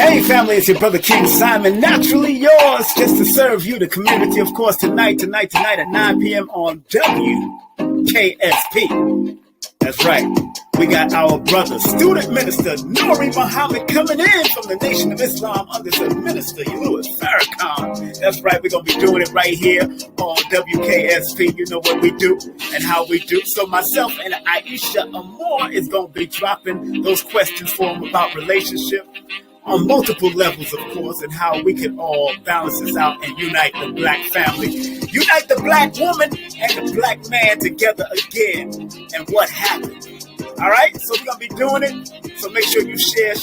Hey family, it's your brother King Simon, naturally yours, just to serve you, the community, of course, tonight at 9 p.m. on WKSP. That's right. We got our brother, student minister NURI Muhammad, coming in from the Nation of Islam under the minister Louis Farrakhan. That's right. We're going to be doing it right here on WKSP. You know what we do and how we do. So myself and Aisha Amor is going to be dropping those questions for him about relationship on multiple levels, of course, and how we can all balance this out and unite the black family, unite the black woman and the black man together again. And what happened? All right, so we're gonna be doing it. So make sure you share,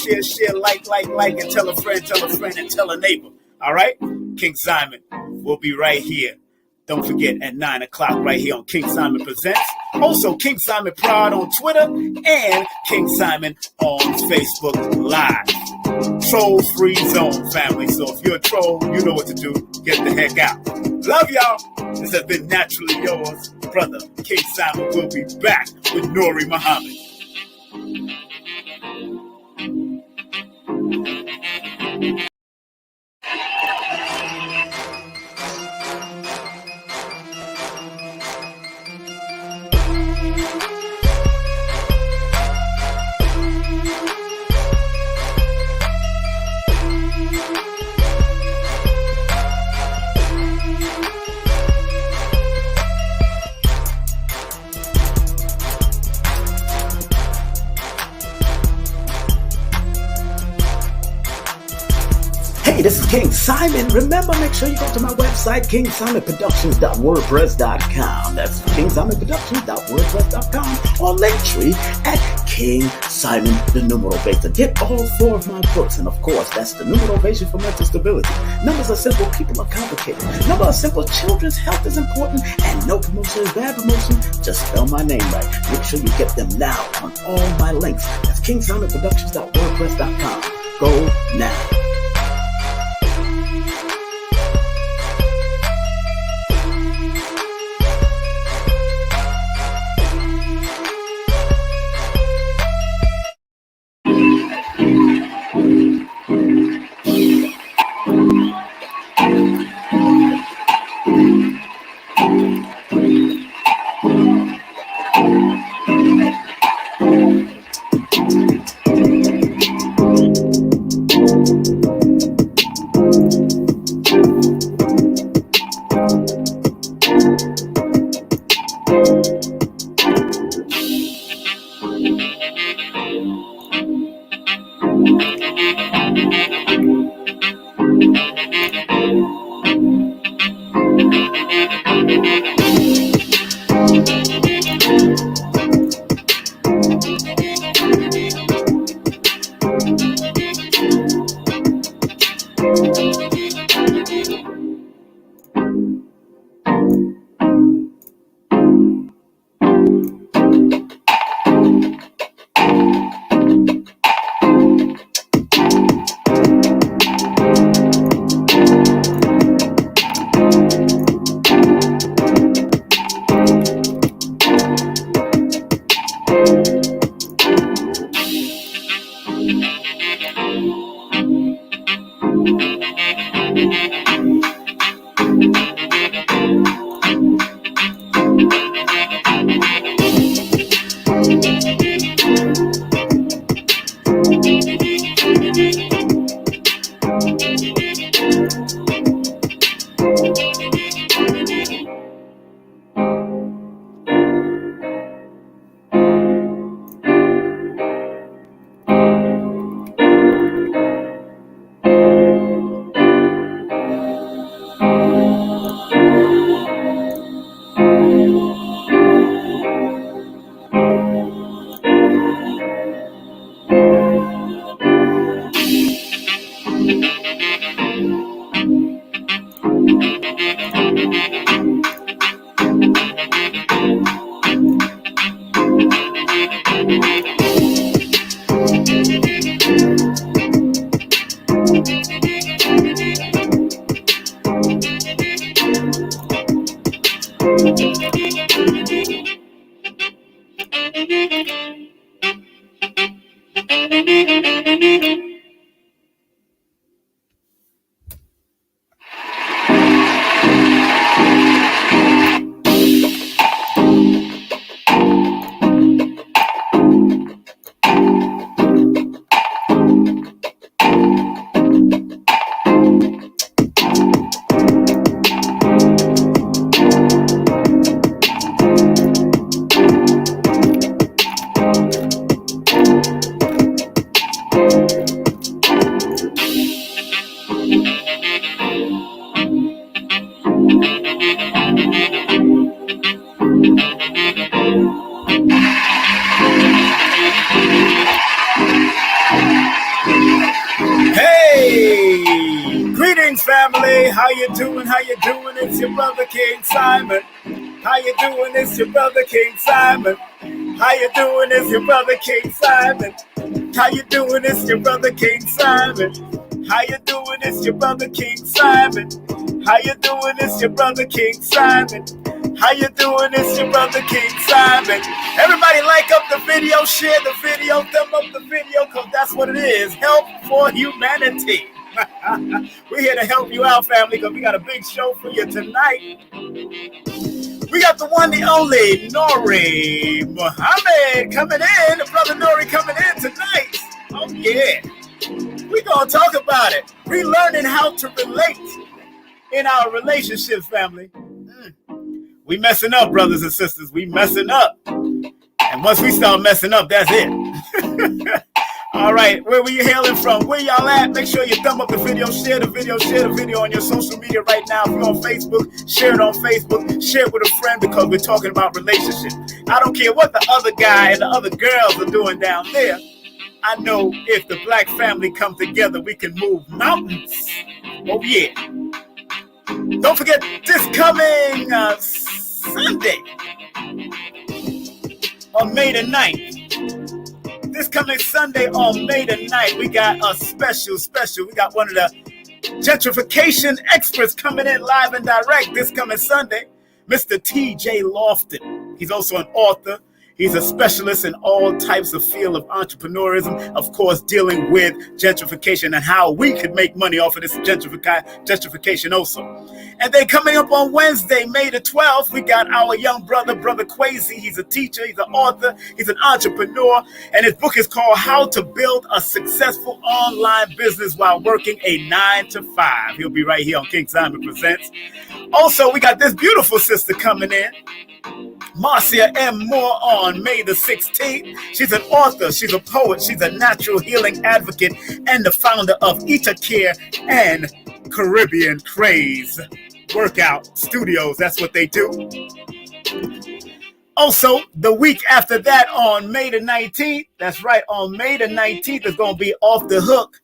like, and tell a friend, and tell a neighbor. All right, King Simon will be right here. Don't forget at 9 o'clock right here on King Simon Presents. Also, King Simon Prod on Twitter and King Simon on Facebook Live. Troll-free zone, family. So if you're a troll, you know what to do. Get the heck out. Love y'all. This has been Naturally Yours. Brother King Simon will be back with NURI Muhammad. Hey, this is King Simon. Remember, make sure you go to my website, kingsimonproductions.wordpress.com. That's kingsimonproductions.wordpress.com, or Linktree at King Simon the Numerovation. Get all 4 of my books, and of course, that's the Numerovation for mental stability. Numbers are simple, people are complicated. Numbers are simple, children's health is important, and no promotion is bad promotion. Just spell my name right. Make sure you get them now on all my links. That's kingsimonproductions.wordpress.com. Go now. family? How you doing? How you doing? It's your brother King Simon. How you doing? It's your brother King Simon. How you doing? It's your brother King Simon. How you doing? It's your brother King Simon. How you doing? It's your brother King Simon. How you doing? It's your brother King Simon. How you doing? It's your brother King Simon. Everybody like up the video, share the video, thumb up the video, because that's what it is. Help for humanity. We're here to help you out, family, because we got a big show for you tonight. We got the one, the only, NURI Muhammad coming in. The brother NURI coming in tonight. Oh, yeah. We're going to talk about it. Relearning how to relate in our relationships, family. We messing up, brothers and sisters. We messing up. And once we start messing up, that's it. All right, where were you hailing from? Where y'all at? Make sure you thumb up the video, share the video on your social media right now. If you're on Facebook, share it on Facebook, share it with a friend, because we're talking about relationships. I don't care what the other guy and the other girls are doing down there. I know if the black family come together, we can move mountains. Oh, yeah. Don't forget this coming Sunday on May the 9th. This coming Sunday on May the 9th, we got a special. We got one of the gentrification experts coming in live and direct this coming Sunday, Mr. T.J. Lofton. He's also an author. He's a specialist in all types of field of entrepreneurism, of course, dealing with gentrification and how we could make money off of this gentrification also. And then coming up on Wednesday, May the 12th, we got our young brother Quasi. He's a teacher, he's an author, he's an entrepreneur, and his book is called How to Build a Successful Online Business While Working a 9-to-5. He'll be right here on King Simon Presents. Also, we got this beautiful sister coming in, Marcia M. Moore, on May the 16th. She's an author, she's a poet, she's a natural healing advocate, and the founder of Eater Care and Caribbean Craze Workout Studios. That's what they do. Also, the week after that, on May the 19th, that's right, on May the 19th is going to be Off the Hook.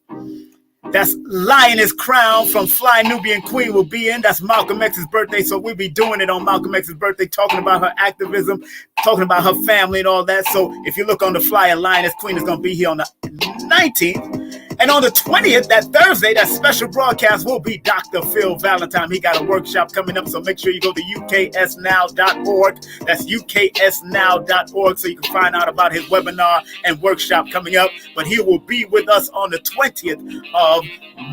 That's Lioness Crown from Fly Nubian Queen will be in. That's Malcolm X's birthday, so we'll be doing it on Malcolm X's birthday, talking about her activism, talking about her family and all that. So if you look on the flyer, Lioness Queen is going to be here on the 19th. And on the 20th, that Thursday, that special broadcast will be Dr. Phil Valentine. He got a workshop coming up, so make sure you go to uksnow.org. That's uksnow.org, so you can find out about his webinar and workshop coming up. But he will be with us on the 20th of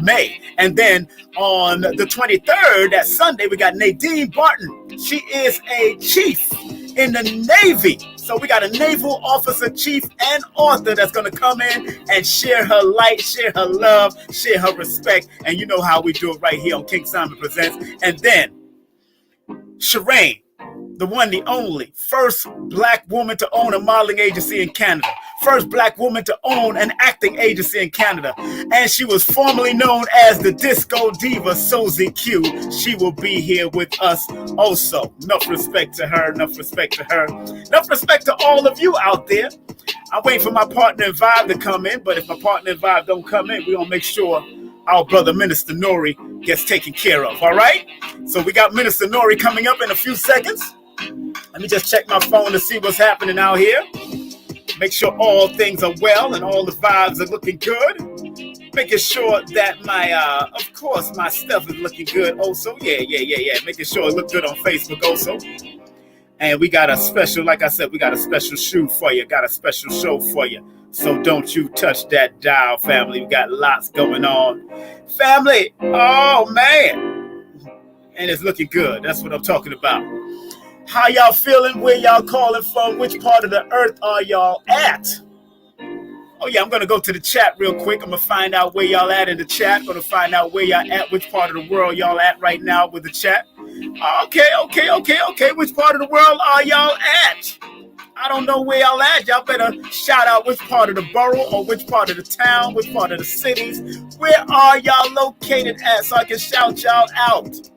May. And then on the 23rd, that Sunday, we got Nadine Barton. She is a chief in the Navy. So we got a naval officer, chief, and author that's going to come in and share her light, share her love, share her respect. And you know how we do it right here on King Simon Presents. And then Shireen, the one, the only, first black woman to own a modeling agency in Canada. First black woman to own an acting agency in Canada. And she was formerly known as the disco diva, Sozy Q. She will be here with us also. Enough respect to her, enough respect to her. Enough respect to all of you out there. I'm waiting for my partner in Vibe to come in, but if my partner in Vibe don't come in, we're going to make sure our brother Minister NURI gets taken care of, all right? So we got Minister NURI coming up in a few seconds. Let me just check my phone to see what's happening out here. Make sure all things are well and all the vibes are looking good. Making sure that of course, my stuff is looking good also. Yeah. Making sure it looks good on Facebook also. And we got a special, like I said, we got a special show for you. Got a special show for you. So don't you touch that dial, family. We got lots going on. Family, oh, man. And it's looking good. That's what I'm talking about. How y'all feeling? Where y'all calling from? Which part of the earth are y'all at? Oh, yeah, I'm going to go to the chat real quick. I'm going to find out where y'all at in the chat. I'm going to find out where y'all at, which part of the world y'all at right now with the chat. Okay. Which part of the world are y'all at? I don't know where y'all at. Y'all better shout out which part of the borough or which part of the town, which part of the cities. Where are y'all located at so I can shout y'all out?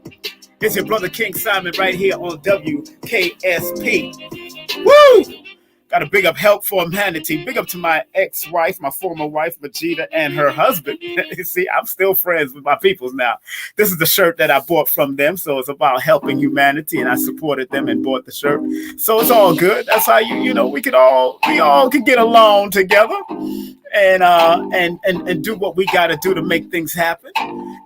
It's your brother King Simon right here on WKSP. Woo! Got a big up Help for Humanity. Big up to my ex-wife, my former wife, Majida, and her husband. You see, I'm still friends with my peoples now. This is the shirt that I bought from them. So it's about helping humanity, and I supported them and bought the shirt. So it's all good. That's how we all can get along together and do what we got to do to make things happen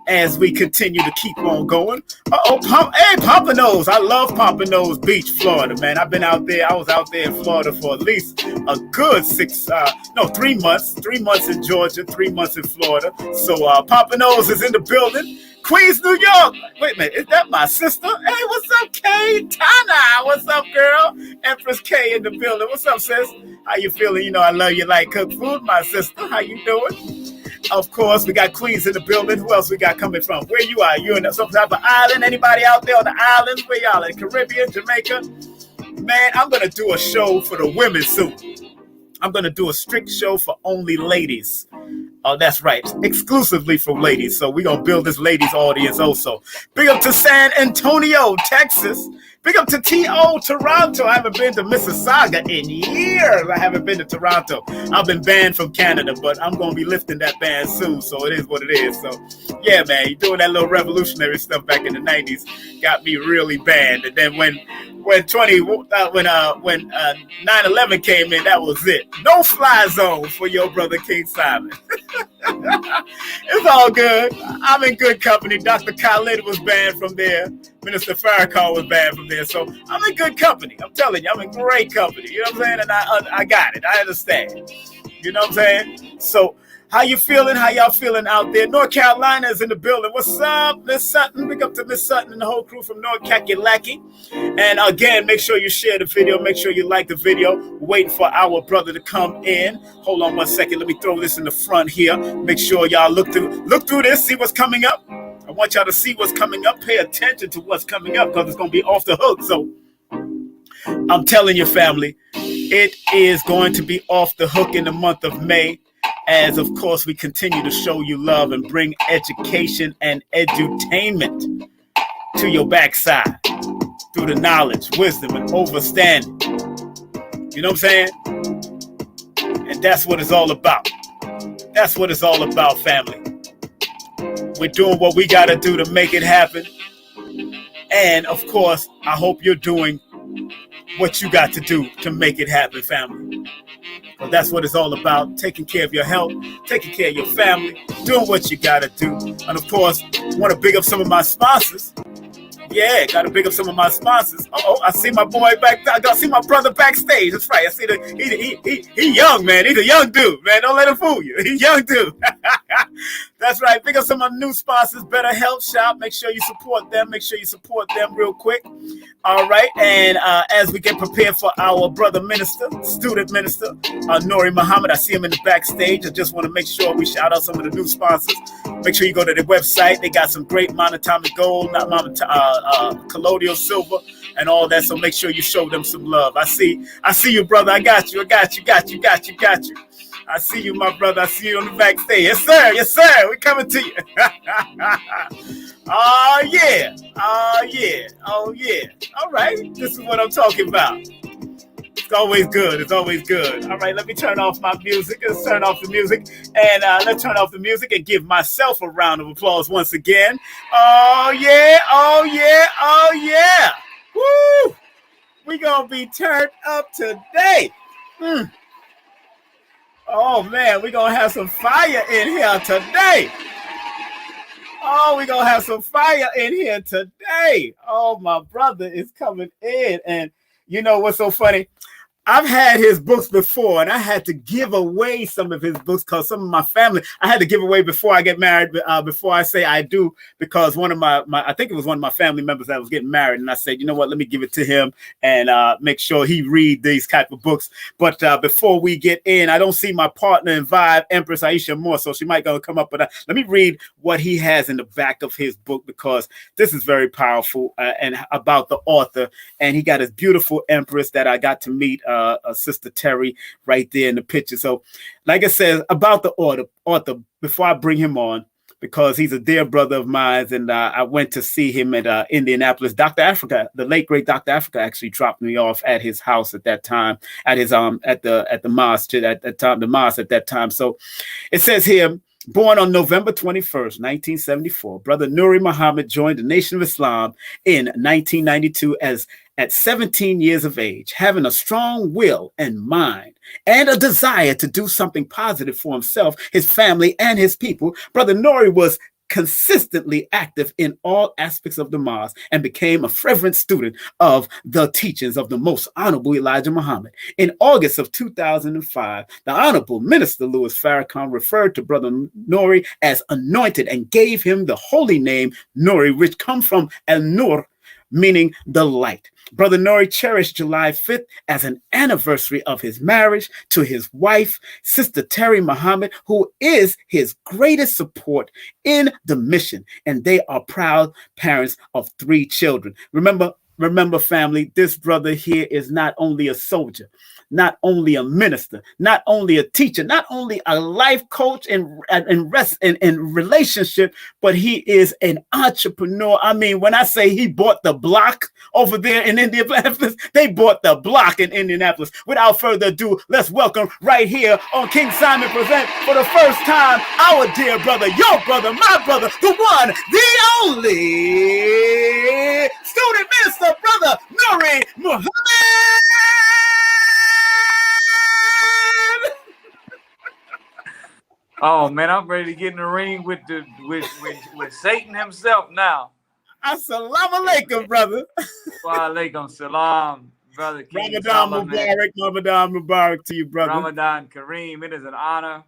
as we continue to keep on going. Pompano's. I love Pompano's Beach, Florida, man. I've been out there. I was out there in Florida for at least a good 3 months. 3 months in Georgia, 3 months in Florida. So Pompano's is in the building. Queens, New York. Wait a minute, is that my sister? Hey, what's up, Kay? Tana, what's up, girl? Empress K in the building. What's up, sis? How you feeling? You know I love you like cooked food, my sister. How you doing? Of course, we got Queens in the building. Who else we got coming from? Where you are? You in some type of island? Anybody out there on the islands? Where y'all in? Caribbean, Jamaica? Man, I'm going to do a show for the women soon. I'm going to do a strict show for only ladies. Oh, that's right. Exclusively for ladies. So we're going to build this ladies audience also. Big up to San Antonio, Texas. Big up to T.O. Toronto. I haven't been to Mississauga in years. I haven't been to Toronto. I've been banned from Canada, but I'm going to be lifting that ban soon. So it is what it is. So yeah, man, you're doing that little revolutionary stuff back in the 90s got me really banned. And then when 9/11 came in, that was it. No fly zone for your brother King Simon. It's all good. I'm in good company. Dr. Khalid was banned from there. Minister Farrakhan was banned from there. So I'm in good company. I'm telling you, I'm in great company. You know what I'm saying? And I got it. I understand. You know what I'm saying? So how you feeling? How y'all feeling out there? North Carolina is in the building. What's up, Miss Sutton? Big up to Miss Sutton and the whole crew from North Kakalaki. And again, make sure you share the video. Make sure you like the video. We're waiting for our brother to come in. Hold on one second. Let me throw this in the front here. Make sure y'all look through this, see what's coming up. I want y'all to see what's coming up. Pay attention to what's coming up because it's going to be off the hook. So I'm telling you, family, it is going to be off the hook in the month of May. As, of course, we continue to show you love and bring education and edutainment to your backside through the knowledge, wisdom, and understanding. You know what I'm saying? And that's what it's all about. That's what it's all about, family. We're doing what we got to do to make it happen. And, of course, I hope you're doing what you got to do to make it happen, family. But that's what it's all about, taking care of your health, taking care of your family, doing what you got to do. And, of course, want to big up some of my sponsors. Yeah, got to big up some of my sponsors. I see my boy back there. I see my brother backstage. That's right. I see he young, man. He's a young dude, man. Don't let him fool you. He's a young dude. That's right. Big up some of my new sponsors, Better Health Shop. Make sure you support them. Make sure you support them real quick. All right. And as we get prepared for our brother minister, student minister, NURI Muhammad, I see him in the backstage. I just want to make sure we shout out some of the new sponsors. Make sure you go to their website. They got some great monatomic gold, colloidal silver, and all that. So make sure you show them some love. I see you, brother. I got you. I see you, my brother. I see you on the backstage. Yes, sir. Yes, sir. We're coming to you. Oh, yeah. Oh, yeah. Oh, yeah. All right. This is what I'm talking about. It's always good. It's always good. All right. Let me turn off my music. Let's turn off the music. And let's turn off the music and give myself a round of applause once again. Oh, yeah. Oh, yeah. Oh, yeah. Woo. We're going to be turned up today. Oh, man, we're going to have some fire in here today. Oh, we're going to have some fire in here today. Oh, my brother is coming in. And you know what's so funny? I've had his books before, and I had to give away some of his books because some of my family, I had to give away before I get married, before I say I do, because one of my I think it was one of my family members that was getting married, and I said, you know what, let me give it to him and make sure he read these type of books. But before we get in, I don't see my partner in Vibe, Empress Aisha Moore, so she might go come up, but let me read what he has in the back of his book, because this is very powerful and about the author, and he got his beautiful Empress that I got to meet, Sister Terry, right there in the picture. So like I said, about the author, before I bring him on, because he's a dear brother of mine, and I went to see him at Indianapolis. Dr. Africa, the late great Dr. Africa, actually dropped me off at his house at that time, at his at the mosque at that time, the mosque at that time. So it says here, born on November 21st, 1974, Brother Nuri Muhammad joined the Nation of Islam in 1992 at 17 years of age, having a strong will and mind and a desire to do something positive for himself, his family, and his people. Brother Nuri was consistently active in all aspects of the mosque and became a fervent student of the teachings of the most honorable Elijah Muhammad. In August of 2005, the Honorable Minister Louis Farrakhan referred to Brother Nuri as anointed and gave him the holy name Nuri, which comes from Al-Nur, meaning the light. Brother Nuri cherished July 5th as an anniversary of his marriage to his wife, Sister Terry Muhammad, who is his greatest support in the mission. And they are proud parents of 3 children. Remember, family, this brother here is not only a soldier, not only a minister, not only a teacher, not only a life coach in relationship, but he is an entrepreneur. I mean, when I say he bought the block over there in Indianapolis, they bought the block in Indianapolis. Without further ado, let's welcome right here on King Simon Present for the first time, our dear brother, your brother, my brother, the one, the only student minister, Brother Nuri Muhammad. Oh man, I'm ready to get in the ring with Satan himself now. Assalamu alaikum, brother. Wa alaikum salam, brother King Ramadan Mubarak, Ramadan Mubarak to you, brother. Ramadan Kareem. It is an honor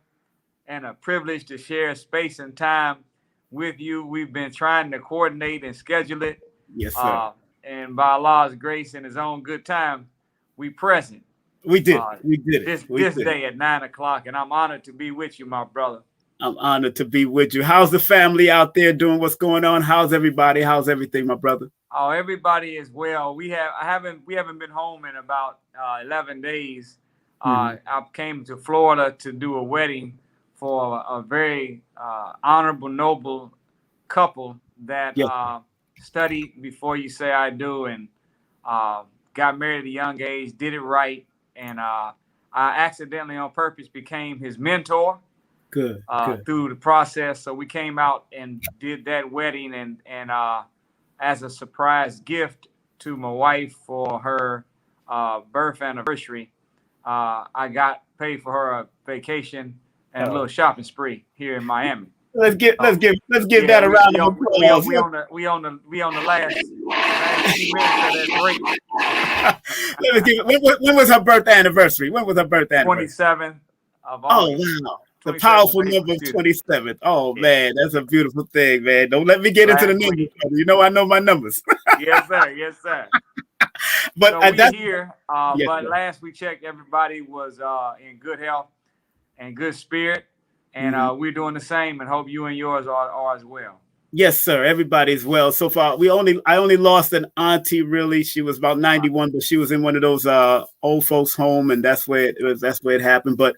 and a privilege to share space and time with you. We've been trying to coordinate and schedule it. Yes, sir. And by Allah's grace and His own good time, we present. We did. We did it. This day at 9 o'clock, and I'm honored to be with you, my brother. I'm honored to be with you. How's the family out there doing? What's going on? How's everybody? How's everything, my brother? Oh, everybody is well. We haven't been home in about 11 days. I came to Florida to do a wedding for a very honorable, noble couple that studied before you say I do, and got married at a young age, did it right. And I accidentally on purpose became his mentor. Good. Through the process. So we came out and did that wedding, and as a surprise gift to my wife for her birth anniversary, I got paid for her a vacation and a little shopping spree here in Miami. Let's give that a round of applause. We on the last few minutes of that break. When was her birth anniversary? 27th of August. Oh wow. The powerful number of 27. Oh man, that's a beautiful thing, man. Don't let me get into the numbers. You know I know my numbers. Yes, sir. But so we're here. But last we checked, everybody was in good health and good spirit. And we're doing the same, and hope you and yours are as well. Yes, sir. Everybody's well so far. I only lost an auntie. Really, she was about 91, but she was in one of those old folks' home, and that's where it happened. But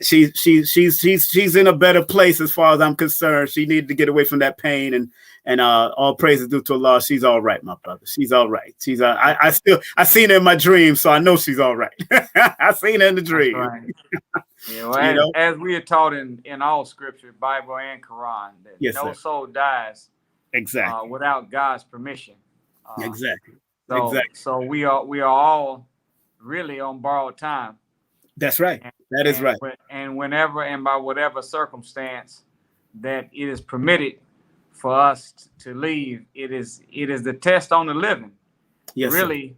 she's in a better place as far as I'm concerned. She needed to get away from that pain, and all praise is due to Allah. She's all right, my brother. She's all right. She's I seen her in my dreams, so I know she's all right. I seen her in the dream. Right. Yeah, well, as we are taught in all scripture, Bible and Quran, that no soul dies without God's permission. Exactly. So we are all really on borrowed time. That's right. That is right. And whenever and by whatever circumstance that it is permitted for us to leave, it is the test on the living. Yes, really,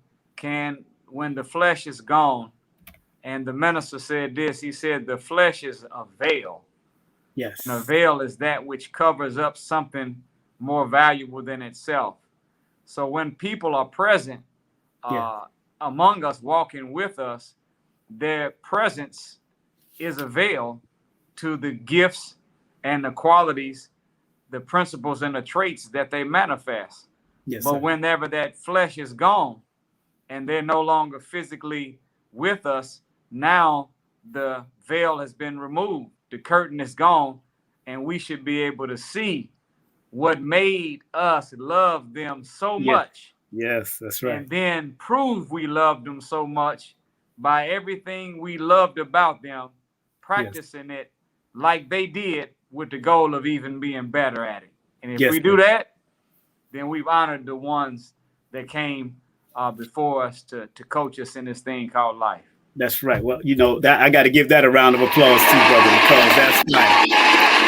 when the flesh is gone. And the minister said this, he said, the flesh is a veil. Yes. And a veil is that which covers up something more valuable than itself. So when people are present among us, walking with us, their presence is a veil to the gifts and the qualities, the principles and the traits that they manifest. Yes, but whenever that flesh is gone and they're no longer physically with us, now the veil has been removed, the curtain is gone, and we should be able to see what made us love them so Yes. much. Yes, that's right. And then prove we loved them so much by everything we loved about them, practicing it like they did with the goal of even being better at it. And if Yes, we do that, then we've honored the ones that came before us to coach us in this thing called life. That's right. Well, you know, that I got to give that a round of applause too, brother, because that's fine.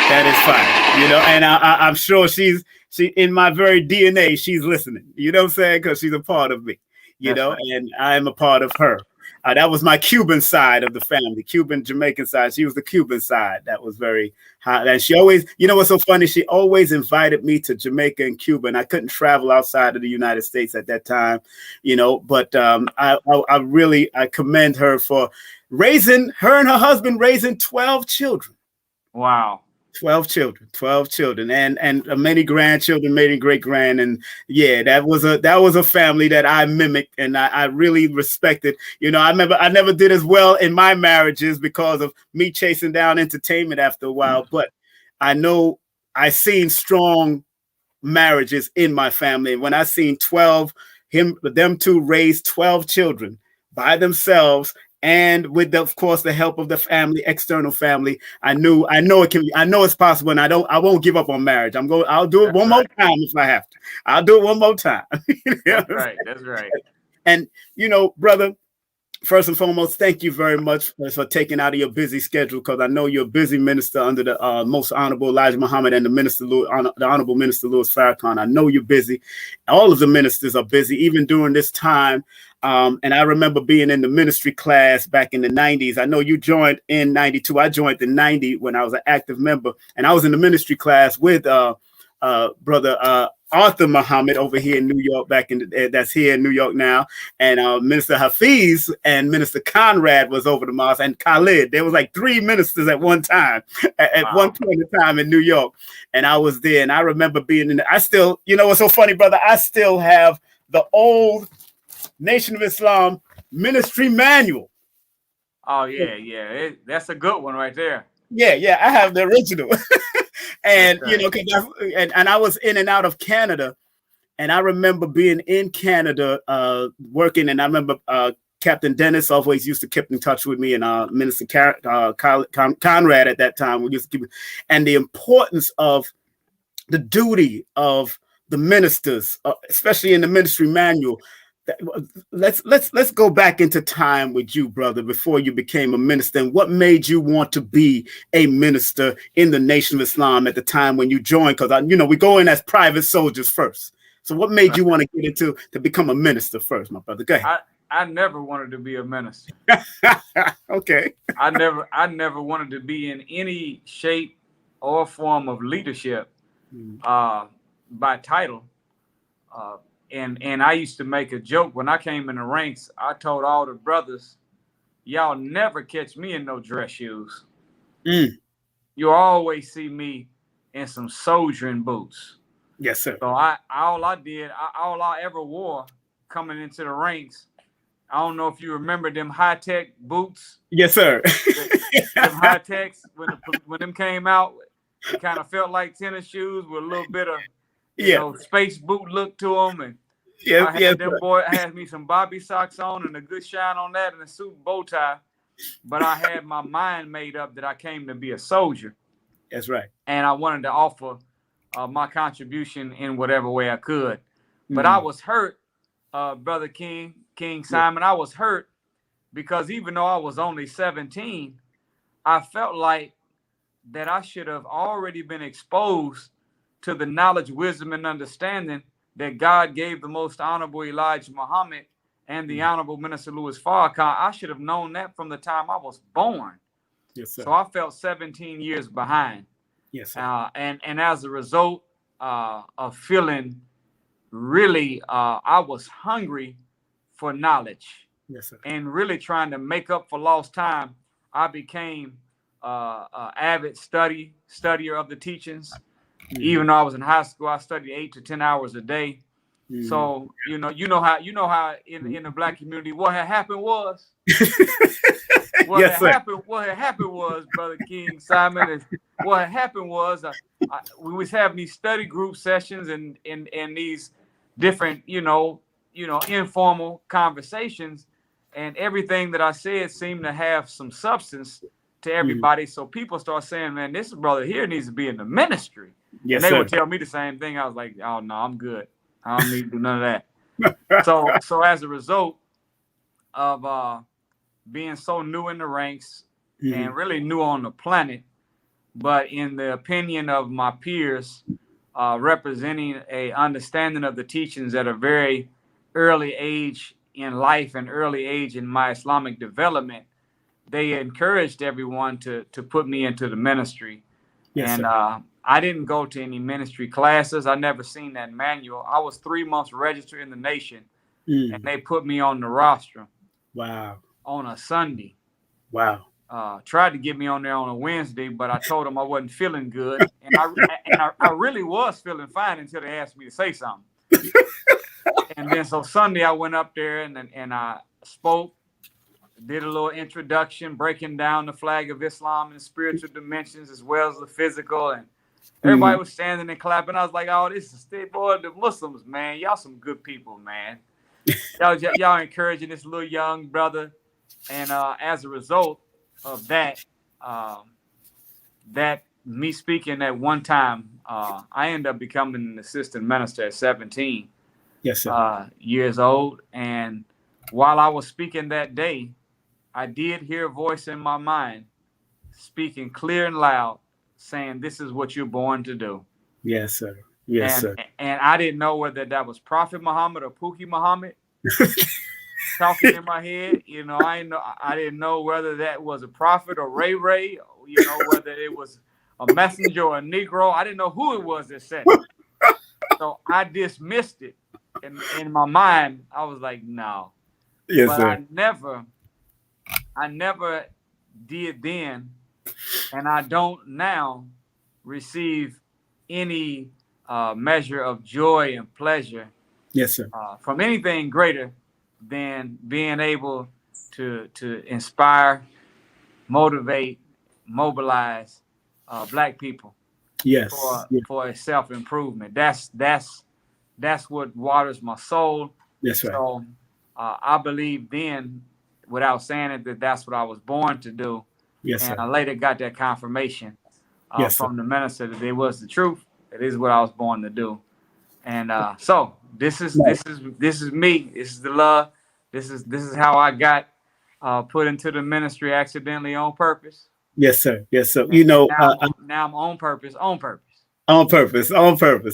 That is fine. You know, and I'm sure she in my very DNA, she's listening. You know what I'm saying? Because she's a part of me. You That's know, right. and I am a part of her. That was my Cuban side of the family, Cuban Jamaican side. She was the Cuban side. That was very high. And she always, you know what's so funny? She always invited me to Jamaica and Cuba. And I couldn't travel outside of the United States at that time, you know. But I really commend her for raising her and her husband raising 12 children. Wow. 12 children, and many grandchildren, many great grand, and yeah, that was a family that I mimicked, and I really respected. You know, I remember I never did as well in my marriages because of me chasing down entertainment after a while, but I know I seen strong marriages in my family, and when I seen them two raise 12 children by themselves. And with of course the help of the family, external family, I know it can be. I know it's possible, and I won't give up on marriage. I'll do it one more time if I have to. I'll do it one more time. That's right. That's right. And you know, brother, first and foremost, thank you very much for taking out of your busy schedule, because I know you're a busy minister under the Most Honorable Elijah Muhammad and the Honorable Minister Louis Farrakhan. I know you're busy. All of the ministers are busy, even during this time. And I remember being in the ministry class back in the 90s. I know you joined in 92. I joined in 90 when I was an active member. And I was in the ministry class with Brother Arthur Muhammad over here in New York, that's here in New York now. And Minister Hafiz and Minister Conrad was over the mosque, and Khalid. There was like 3 ministers at one time, at one point in time in New York. And I was there, and I remember being in I still, you know what's so funny, brother? I still have the old Nation of Islam ministry manual. Oh yeah. That's a good one right there. Yeah, I have the original. And you know, and I was in and out of Canada, and I remember being in Canada working, and I remember Captain Dennis always used to keep in touch with me, and Minister Conrad at that time. We used to keep, and the importance of the duty of the ministers, especially in the ministry manual. Let's go back into time with you, brother, before you became a minister, and what made you want to be a minister in the Nation of Islam at the time when you joined? Because you know, we go in as private soldiers first. So what made you want to get into to become a minister first, my brother? Go ahead. I never wanted to be a minister. Okay. I never wanted to be in any shape or form of leadership by title. And I used to make a joke when I came in the ranks. I told all the brothers, y'all never catch me in no dress shoes. You always see me in some soldiering boots. Yes, sir. So all I ever wore coming into the ranks, I don't know if you remember them high-tech boots. Yes, sir. Them high-techs, when them came out, it kind of felt like tennis shoes with a little bit of you know, space boot look to them. And I had me some Bobby socks on and a good shine on that and a suit bow tie. But I had my mind made up that I came to be a soldier. That's right. And I wanted to offer my contribution in whatever way I could. But I was hurt, Brother King Simon. I was hurt because even though I was only 17, I felt like that I should have already been exposed to the knowledge, wisdom, and understanding that God gave the Most Honorable Elijah Muhammad and the Honorable Minister Louis Farrakhan. I should have known that from the time I was born. Yes, sir. So I felt 17 years behind. Yes, sir. And as a result of feeling really, I was hungry for knowledge. Yes, sir. And really trying to make up for lost time, I became an avid studier of the teachings. Even though I was in high school, I studied 8 to 10 hours a day. So you know how in the Black community, what had happened was What had happened was, Brother King Simon, what had happened was we was having these study group sessions and these different, informal conversations, and everything that I said seemed to have some substance to everybody. So people start saying, man, this brother here needs to be in the ministry. Yes, and they sir. would tell me the same thing. I was like, oh no, I'm good. I don't need to do none of that. So as a result of being so new in the ranks and really new on the planet, but in the opinion of my peers, representing a understanding of the teachings at a very early age in life and early age in my Islamic development, they encouraged everyone to put me into the ministry. Yes, and sir. I didn't go to any ministry classes. I never seen that manual. I was 3 months registered in the nation, and they put me on the roster. Wow. On a Sunday. Wow. Tried to get me on there on a Wednesday, but I told them I wasn't feeling good, and I really was feeling fine until they asked me to say something. And then so Sunday I went up there and I spoke, did a little introduction, breaking down the flag of Islam and spiritual dimensions as well as the physical, and everybody was standing and clapping. I was like, oh, this is the Muslims, man. Y'all some good people, man. Y'all encouraging this little young brother. And as a result of that, me speaking at one time, I ended up becoming an assistant minister at 17 years old. And while I was speaking that day, I did hear a voice in my mind speaking clear and loud, saying, this is what you're born to do. Yes, sir. Yes, sir. And I didn't know whether that was Prophet Muhammad or Pookie Muhammad talking in my head. I didn't know whether that was a prophet or Ray, whether it was a messenger or a Negro. I didn't know who it was that said it. So I dismissed it. And in my mind, I was like, no. Yes, but sir. I never did then, and I don't now receive any measure of joy and pleasure. Yes, sir. From anything greater than being able to inspire, motivate, mobilize Black people. Yes. For a self-improvement. That's what waters my soul. That's right. So I believe then, without saying it, that's what I was born to do. Yes, and sir. I later got that confirmation from the minister that it was the truth. It is what I was born to do. And so this is me. This is the love. This is how I got put into the ministry accidentally on purpose. Yes, sir. Yes, sir. And now I'm on purpose. On purpose.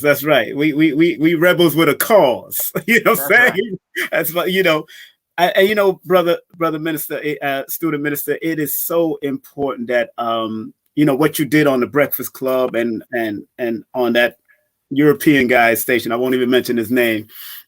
That's right. We rebels with a cause. You know what I'm saying? Right. That's what brother minister, student minister. It is so important that what you did on the Breakfast Club and on that European guy's station. I won't even mention his name.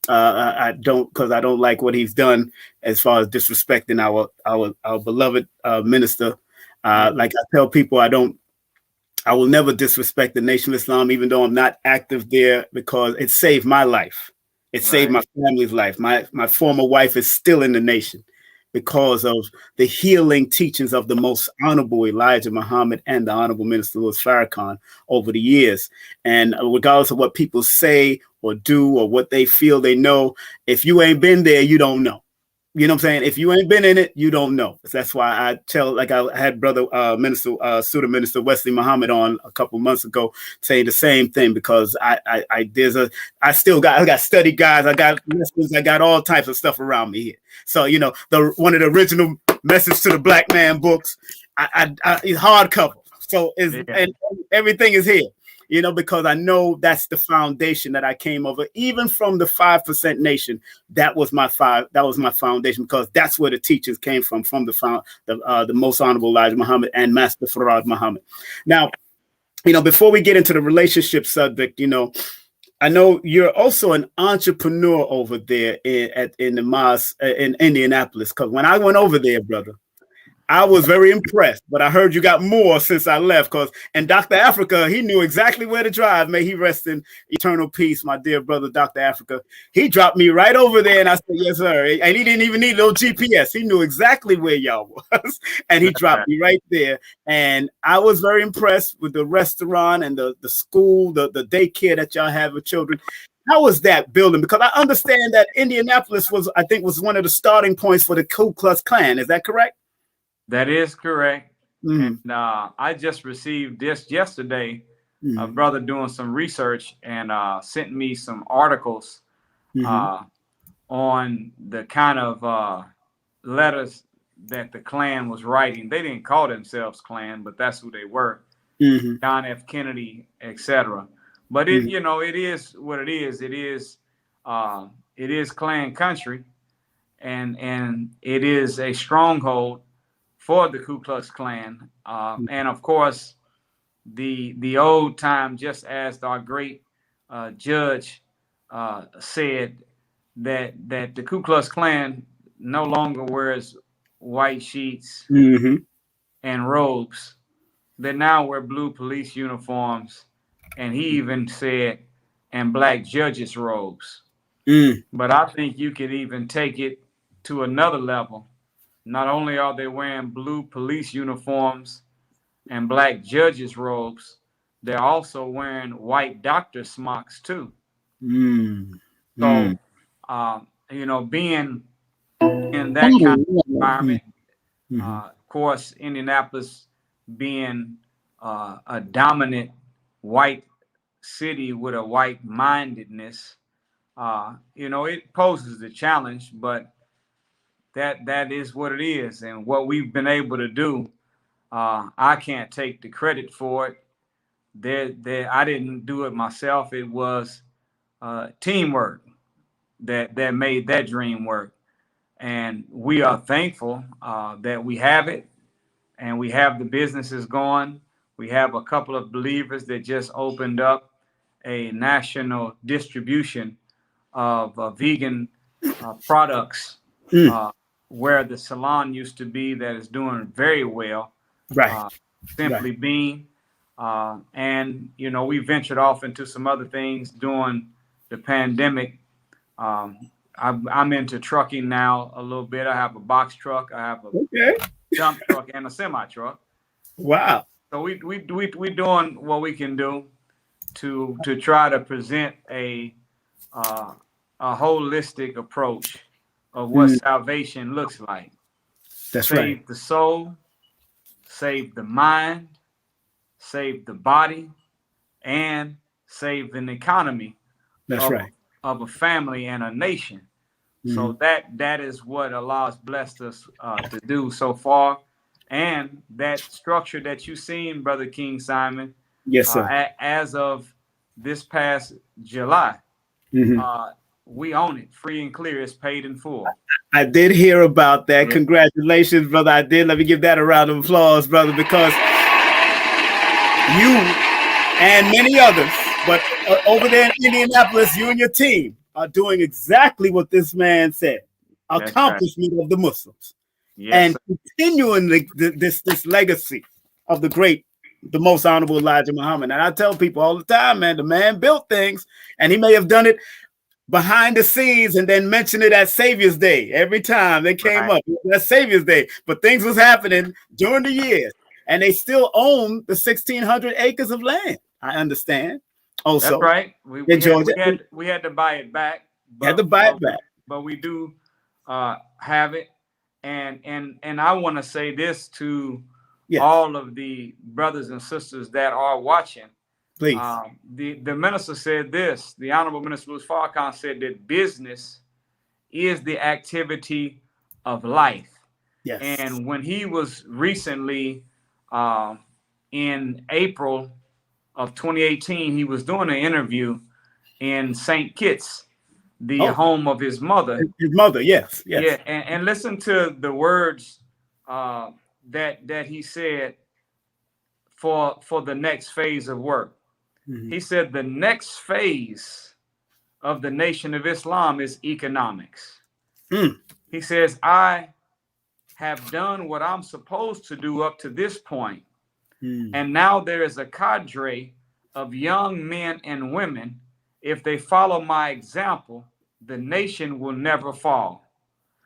I don't like what he's done as far as disrespecting our beloved minister. Like I tell people, I will never disrespect the Nation of Islam, even though I'm not active there, because it saved my life. It saved my family's life. My former wife is still in the nation because of the healing teachings of the most honorable Elijah Muhammad and the honorable Minister Louis Farrakhan over the years. And regardless of what people say or do or what they feel they know, if you ain't been there, you don't know. You know what I'm saying? If you ain't been in it, you don't know. That's why I tell, like I had brother student minister Wesley Muhammad on a couple months ago saying the same thing, because I got study guides, I got lessons, I got all types of stuff around me here. So one of the original Message to the Black Man books, it's hardcover. So and everything is here. Because I know that's the foundation that I came over, even from the 5% Nation. That was my foundation, because that's where the teachers came from the most honorable Elijah Muhammad and Master Farad Muhammad. Now, before we get into the relationship subject, I know you're also an entrepreneur over there in the mosque in Indianapolis. Because when I went over there, brother, I was very impressed, but I heard you got more since I left. And Dr. Africa, he knew exactly where to drive. May he rest in eternal peace, my dear brother, Dr. Africa. He dropped me right over there, and I said, yes, sir. And he didn't even need no GPS. He knew exactly where y'all was, and he dropped me right there. And I was very impressed with the restaurant and the school, the daycare that y'all have with children. How was that building? Because I understand that Indianapolis was one of the starting points for the Ku Klux Klan. Is that correct? That is correct. And I just received this yesterday, a brother doing some research and sent me some articles on the kind of letters that the Klan was writing. They didn't call themselves Klan, but that's who they were. John F. Kennedy, etc. But it, you know, it is what it is. It is Klan country, and it is a stronghold for the Ku Klux Klan, and of course, the old time, just as our great judge said, that the Ku Klux Klan no longer wears white sheets and robes. They now wear blue police uniforms, and he even said, and black judges' robes. But I think you could even take it to another level. Not only are they wearing blue police uniforms and black judges' robes, they're also wearing white doctor smocks too. So, you know, being in that kind of environment, of course, Indianapolis being a dominant white city with a white mindedness, you know, it poses a challenge, but that is what it is. And what we've been able to do, I can't take the credit for it. I didn't do it myself. It was teamwork that made that dream work. And we are thankful that we have it, and we have the businesses going. We have a couple of believers that just opened up a national distribution of vegan products, where the salon used to be, that is doing very well. Simply Bean. And, you know, we ventured off into some other things during the pandemic. I'm into trucking now a little bit. I have a box truck. I have a dump truck and a semi truck. Wow. So we doing what we can do to try to present a holistic approach of what salvation looks like. That's save the soul, save the mind, save the body, and save an economy of a family and a nation. So that is what Allah's blessed us to do so far. And that structure that you've seen, Brother King Simon, yes, sir. As of this past July, we own it free and clear. It's paid in full. I did hear about that. Congratulations, brother. I did. Let me give that a round of applause, brother, because you and many others, but over there in Indianapolis, you and your team are doing exactly what this man said. Accomplishment of the Muslims. Yes, and continuing this legacy of the most honorable Elijah Muhammad. And I tell people all the time, man, the man built things, and he may have done it behind the scenes and then mention it at Savior's Day every time they came up. That's Savior's Day, but things was happening during the year, and they still own the 1,600 acres of land. I understand. Also, that's right. We had to buy it back. But we do have it. And I want to say this to all of the brothers and sisters that are watching. Please. The minister said this. The Honorable Minister Louis Farrakhan said that business is the activity of life. Yes. And when he was recently in April of 2018, he was doing an interview in St. Kitts, the home of his mother. His mother, yes. Yeah, and listen to the words that he said for the next phase of work. He said the next phase of the Nation of Islam is economics. He says, I have done what I'm supposed to do up to this point. And now there is a cadre of young men and women. If they follow my example, the nation will never fall.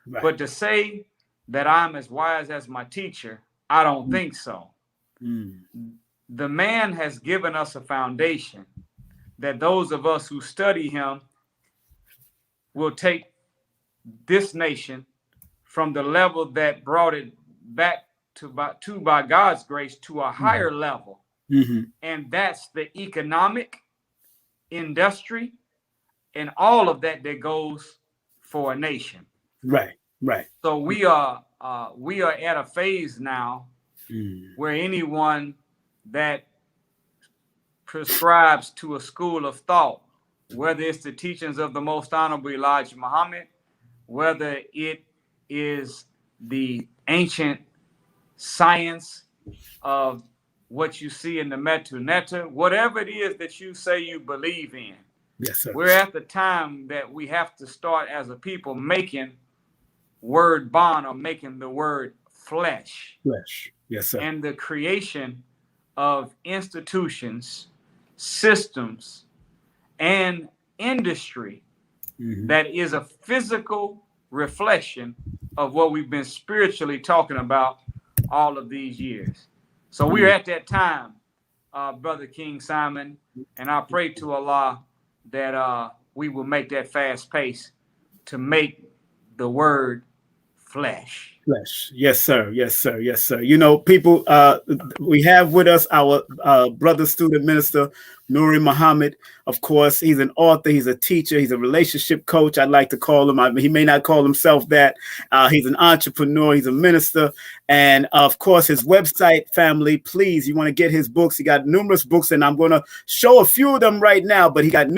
Right. But to say that I'm as wise as my teacher, I don't think so. The man has given us a foundation that those of us who study him will take this nation from the level that brought it back to by God's grace to a higher level. And that's the economic, industry, and all of that goes for a nation. Right. So we are at a phase now where anyone that prescribes to a school of thought, whether it's the teachings of the Most Honorable Elijah Muhammad, whether it is the ancient science of what you see in the Metu Netta, whatever it is that you say you believe in. Yes, sir. We're at the time that we have to start as a people making word bond, or making the word flesh. Flesh. Yes, sir. And the creation of institutions, systems, and industry that is a physical reflection of what we've been spiritually talking about all of these years. So we're at that time, Brother King Simon, and I pray to Allah that we will make that fast pace to make the word flesh. Yes, sir. You know, people, we have with us our brother student minister, NURI Muhammad. Of course, he's an author, he's a teacher, he's a relationship coach, I'd like to call him. He may not call himself that. He's an entrepreneur, he's a minister. And of course, his website, family, please, you want to get his books. He got numerous books, and I'm going to show a few of them right now. But he got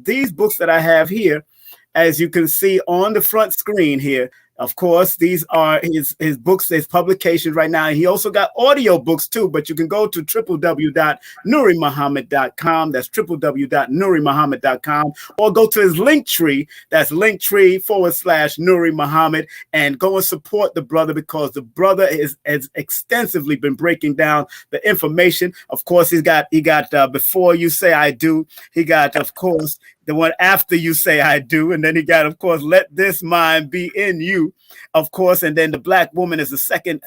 these books that I have here, as you can see on the front screen here. Of course, these are his books, his publications right now. And he also got audio books too, but you can go to www.nurimuhammad.com. That's www.nurimuhammad.com, or go to his link tree. That's linktree/Nuri Muhammad, and go and support the brother, because the brother has extensively been breaking down the information. Of course, he got Before You Say I Do. He got, of course, the one After You Say I Do. And then he got, of course, Let This Mind Be in You, of course. And then The Black Woman is the second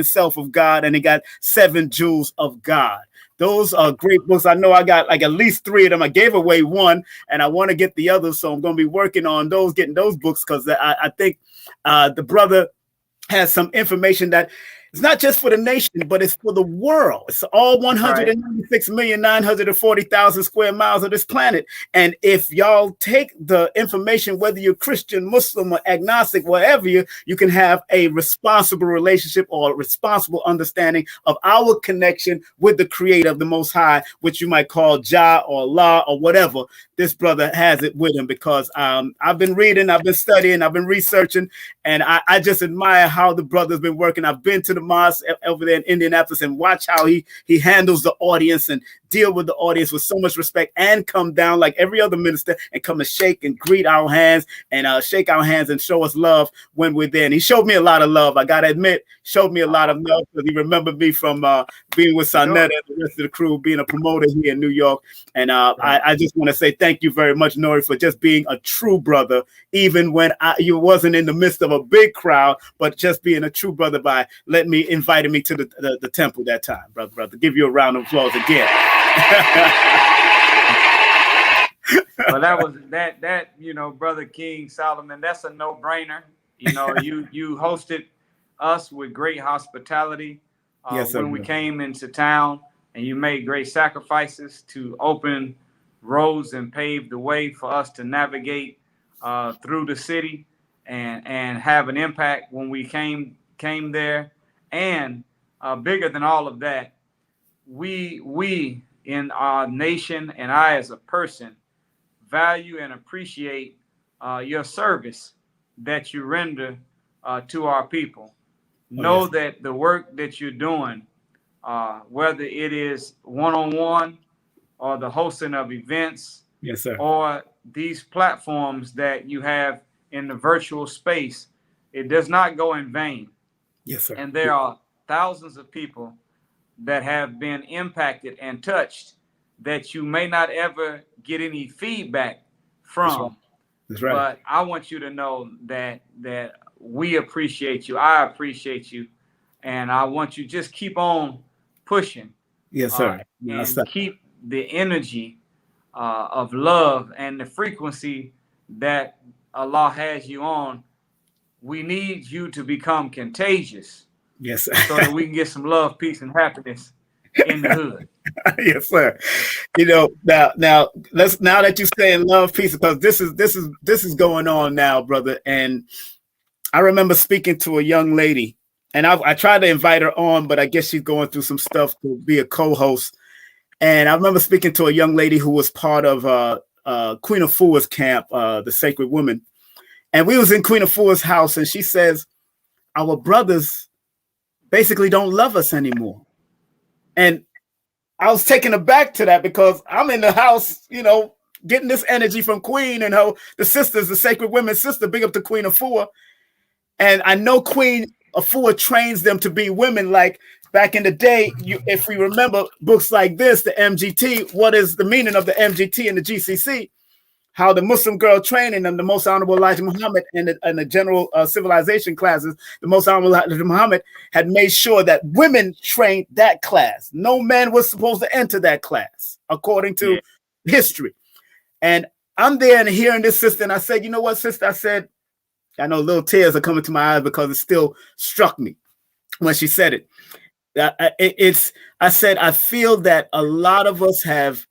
self of God. And he got 7 Jewels of God. Those are great books. I know I got like at least 3 of them. I gave away one, and I want to get the others. So I'm going to be working on getting those books, because I think the brother has some information that it's not just for the nation, but it's for the world. It's all 196,940,000 square miles of this planet. And if y'all take the information, whether you're Christian, Muslim, or agnostic, whatever you can have a responsible relationship or a responsible understanding of our connection with the Creator of the Most High, which you might call Jah or Allah or whatever. This brother has it with him, because I've been reading, I've been studying, I've been researching, and I just admire how the brother's been working. I've been to the mosque over there in Indianapolis and watch how he handles the audience and deal with the audience with so much respect, and come down like every other minister and come and shake and greet our hands and shake our hands and show us love when we're there. And he showed me a lot of love. I gotta admit, showed me a lot of love, because he remembered me from being with Sonetta and the rest of the crew, being a promoter here in New York. And I just want to say thank you very much, Nuri, for just being a true brother, even when you wasn't in the midst of a big crowd, but just being a true brother by inviting me to the temple that time, brother. Give you a round of applause again. Well, that was that Brother King Solomon, that's a no-brainer. You hosted us with great hospitality yes, sir, when we came into town, and you made great sacrifices to open roads and pave the way for us to navigate through the city and have an impact when we came there. And bigger than all of that, we in our nation, and I as a person, value and appreciate your service that you render to our people. Know that the work that you're doing, whether it is one-on-one or the hosting of events, yes, sir, or these platforms that you have in the virtual space, it does not go in vain. Yes, sir. And there are thousands of people that have been impacted and touched that you may not ever get any feedback That's right. from. That's right. But I want you to know that we appreciate you. I appreciate you, and I want you just keep on pushing, Yes, sir. No, and stop. keep the energy of love and the frequency that Allah has you on. We need you to become contagious Yes, so that we can get some love, peace, and happiness in the hood. yes, sir. Now now that you're saying love, peace, because this is going on now, brother. And I remember speaking to a young lady, and I tried to invite her on, but I guess she's going through some stuff to be a co-host. And I remember speaking to a young lady who was part of Queen Afua's camp, the Sacred Woman. And we was in Queen Afua's house, and she says, our brothers basically don't love us anymore. And I was taken aback to that because I'm in the house, getting this energy from Queen and the sisters, the Sacred Women's sister, big up to Queen Afua. And I know Queen Afua trains them to be women. Like back in the day, if we remember books like this, the MGT, what is the meaning of the MGT and the GCC? How the Muslim girl training and the Most Honorable Elijah Muhammad and the general civilization classes, the Most Honorable Elijah Muhammad had made sure that women trained that class. No man was supposed to enter that class, according to history. And I'm there and hearing this sister, and I said, you know what, sister? I said, I know little tears are coming to my eyes because it still struck me when she said it. I said, I feel that a lot of us have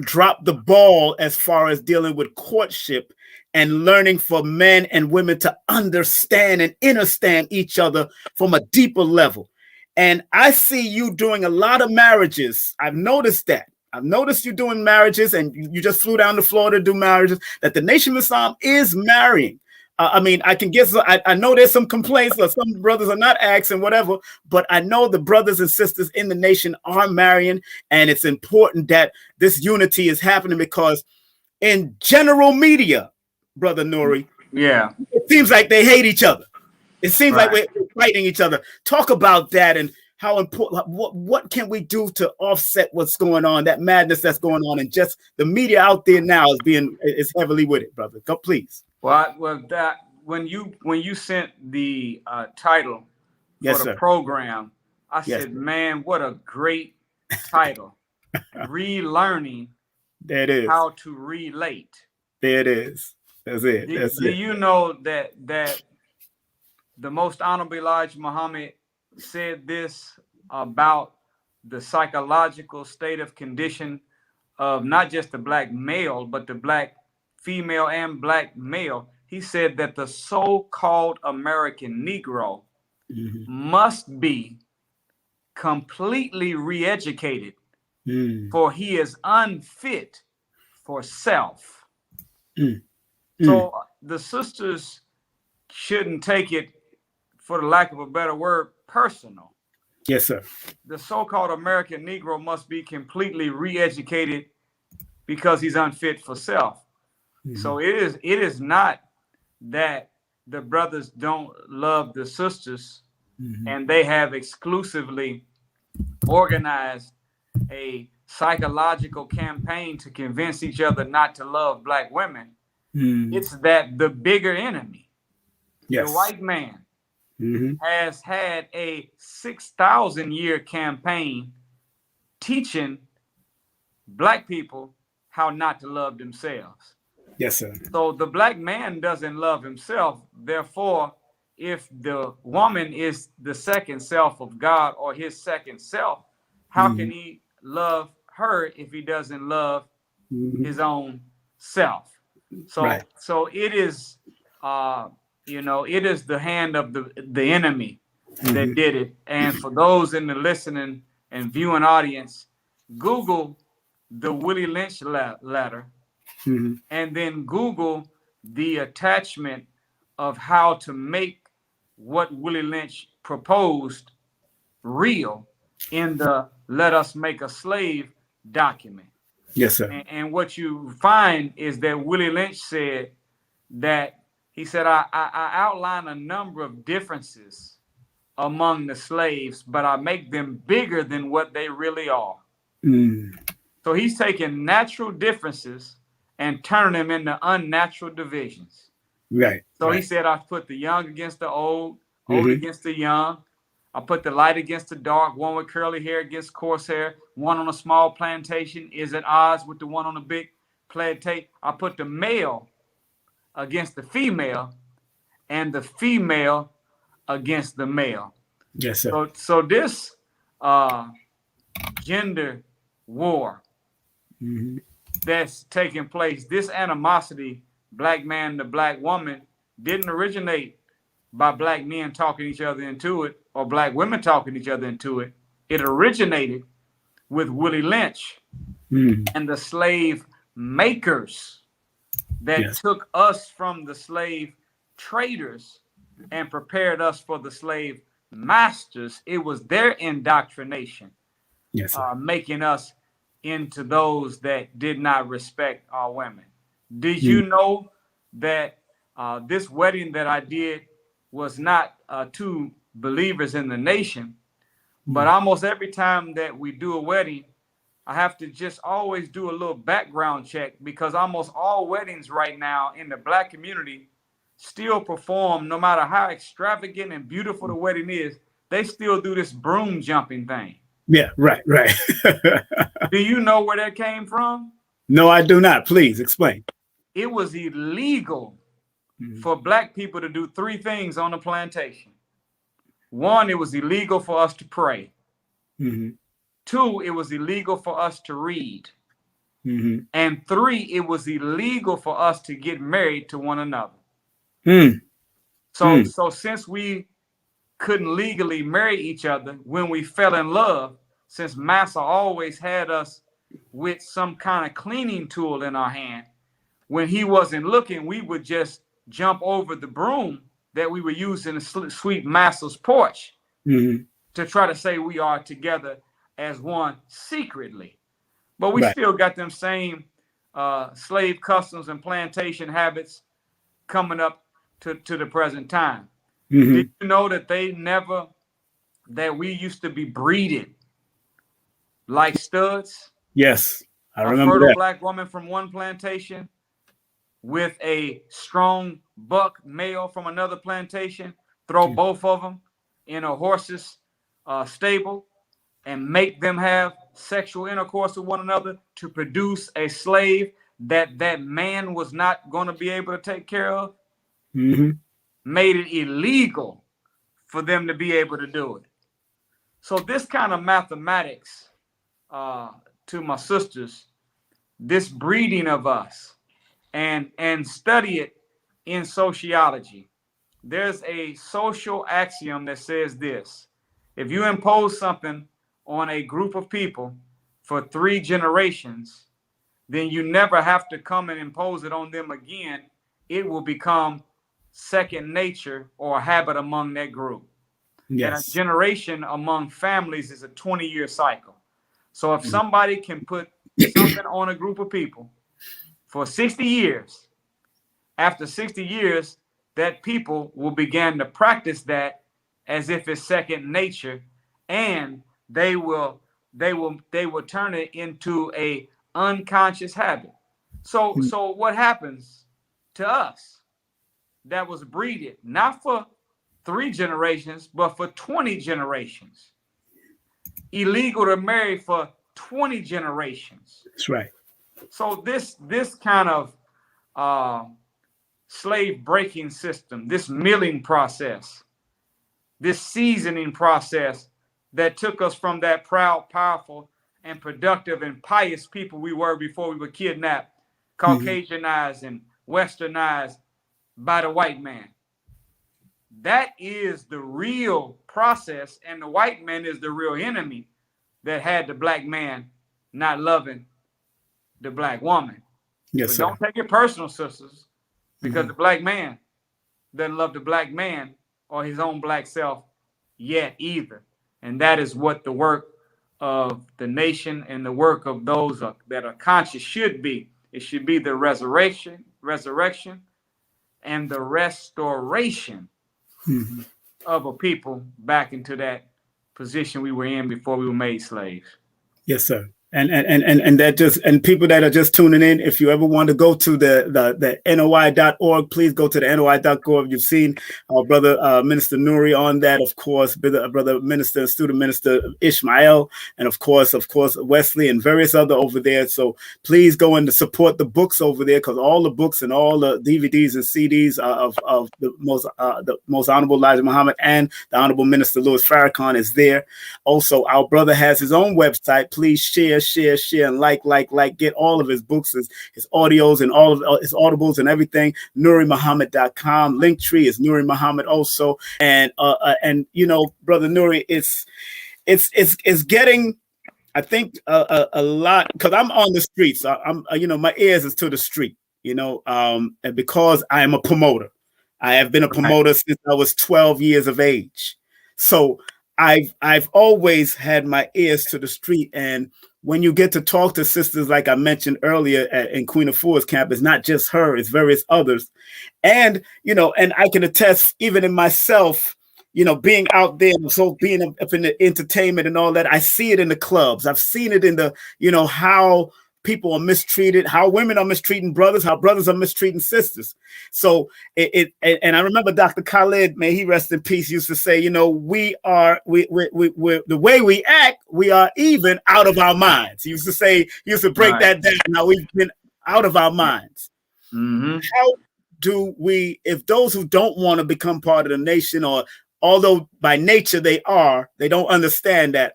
dropped the ball as far as dealing with courtship and learning for men and women to understand and understand each other from a deeper level. And I see you doing a lot of marriages. I've noticed that. I've noticed you doing marriages, and you just flew down to Florida to do marriages, that the Nation of Islam is marrying. I mean, I can guess. I know there's some complaints, or some brothers are not asking, whatever. But I know the brothers and sisters in the nation are marrying, and it's important that this unity is happening because, in general media, brother Nuri, it seems like they hate each other. It seems like we're fighting each other. Talk about that and how important. What can we do to offset what's going on, that madness that's going on, and just the media out there now is heavily with it, brother. Go, please. Well, that when you sent the title for the program, I said, man, what a great title. Relearning how to relate. There it is. That's it. Do you know that the Most Honorable Elijah Muhammad said this about the psychological state of condition of not just the black male, but the black female and black male? He said that the so-called American Negro must be completely re-educated, for he is unfit for self. So the sisters shouldn't take it, for the lack of a better word, personal. Yes, sir. The so-called American Negro must be completely re-educated because he's unfit for self. So it is not that the brothers don't love the sisters, and they have exclusively organized a psychological campaign to convince each other not to love black women. It's that the bigger enemy, the white man, has had a 6,000-year campaign teaching black people how not to love themselves. Yes, sir. So the black man doesn't love himself. Therefore, if the woman is the second self of God or his second self, how can he love her if he doesn't love his own self? So so it is it is the hand of the enemy that did it. And for those in the listening and viewing audience, Google the Willie Lynch letter, and then Google the attachment of how to make what Willie Lynch proposed real in the Let Us Make a Slave document. Yes, sir. And what you find is that Willie Lynch said that, he said, I outline a number of differences among the slaves, but I make them bigger than what they really are. So he's taking natural differences and turning them into unnatural divisions. Right. So right. he said, I put the young against the old, old against the young. I put the light against the dark, one with curly hair against coarse hair, one on a small plantation is at odds with the one on a big plantation. I put the male against the female and the female against the male. Yes, sir. So this gender war that's taking place, this animosity, black man to black woman, didn't originate by black men talking each other into it or black women talking each other into it. It originated with Willie Lynch and the slave makers that took us from the slave traders and prepared us for the slave masters. It was their indoctrination, making us into those that did not respect our women. Did you know that this wedding that I did was not two believers in the nation, but almost every time that we do a wedding, I have to just always do a little background check, because almost all weddings right now in the black community still perform, no matter how extravagant and beautiful the wedding is, they still do this broom jumping thing. Yeah, right. Do you know where that came from? No, I do not. Please explain. It was illegal for black people to do three things on the plantation. One, it was illegal for us to pray. Two, it was illegal for us to read. And three, it was illegal for us to get married to one another. So since we couldn't legally marry each other when we fell in love, since Massa always had us with some kind of cleaning tool in our hand, when he wasn't looking, we would just jump over the broom that we were using to sweep Massa's porch to try to say we are together as one secretly. But we still got them same slave customs and plantation habits coming up to the present time. Did you know that that we used to be breeded like studs? Yes, I remember a fertile that. black woman from one plantation with a strong buck male from another plantation, throw both of them in a horse's stable and make them have sexual intercourse with one another to produce a slave that man was not going to be able to take care of. Made it illegal for them to be able to do it. So this kind of mathematics, to my sisters, this breeding of us, and study it in sociology. There's a social axiom that says this: if you impose something on a group of people for 3 generations, then you never have to come and impose it on them again. It will become second nature or a habit among that group. And a generation among families is a 20-year cycle. So if somebody can put something on a group of people for 60 years, after 60 years, that people will begin to practice that as if it's second nature, and they will turn it into a unconscious habit. So what happens to us that was breeded not for 3 generations but for 20 generations? Illegal to marry for 20 generations. That's right. So this kind of slave breaking system, this milling process, this seasoning process that took us from that proud, powerful, and productive and pious people we were before we were kidnapped, Caucasianized and westernized by the white man. That is the real process, and the white man is the real enemy that had the black man not loving the black woman. Yes, but sir. don't take it personal, sisters, because the black man doesn't love the black man or his own black self yet either. And that is what the work of the nation and the work of those that are conscious should be. It should be the resurrection, and the restoration of a people back into that position we were in before we were made slaves. Yes, sir. And that just, and people that are just tuning in, if you ever want to go to the NOI.org, please go to the NOI.org. You've seen our brother Minister Nuri on that, of course, brother Minister, student minister Ishmael, and of course Wesley and various other over there. So please go and support the books over there, because all the books and all the DVDs and CDs of the most honorable Elijah Muhammad and the honorable Minister Louis Farrakhan is there. Also, our brother has his own website. Please share, and like, get all of his books, his audios, and all of his audibles and everything. NURIMuhammad.com. Linktree is Nuri Muhammad also. And you know, brother Nuri, it's getting, I think, a lot, because I'm on the streets. I'm you know, my ears is to the street, you know, and because I am a promoter. I have been a promoter since I was 12 years of age. So I've always had my ears to the street. And when you get to talk to sisters, like I mentioned earlier in Queen Afua's camp, it's not just her, it's various others. And, you know, and I can attest, even in myself, you know, being out there, so being up in the entertainment and all that, I see it in the clubs. I've seen it in the, you know, how people are mistreated, how women are mistreating brothers, how brothers are mistreating sisters. So and I remember Dr. Khalid, may he rest in peace, used to say, you know, we're the way we act, we are even out of our minds. He used to say, he used to break that down. Now we've been out of our minds. Mm-hmm. How do we, if those who don't want to become part of the nation, or although by nature they don't understand that,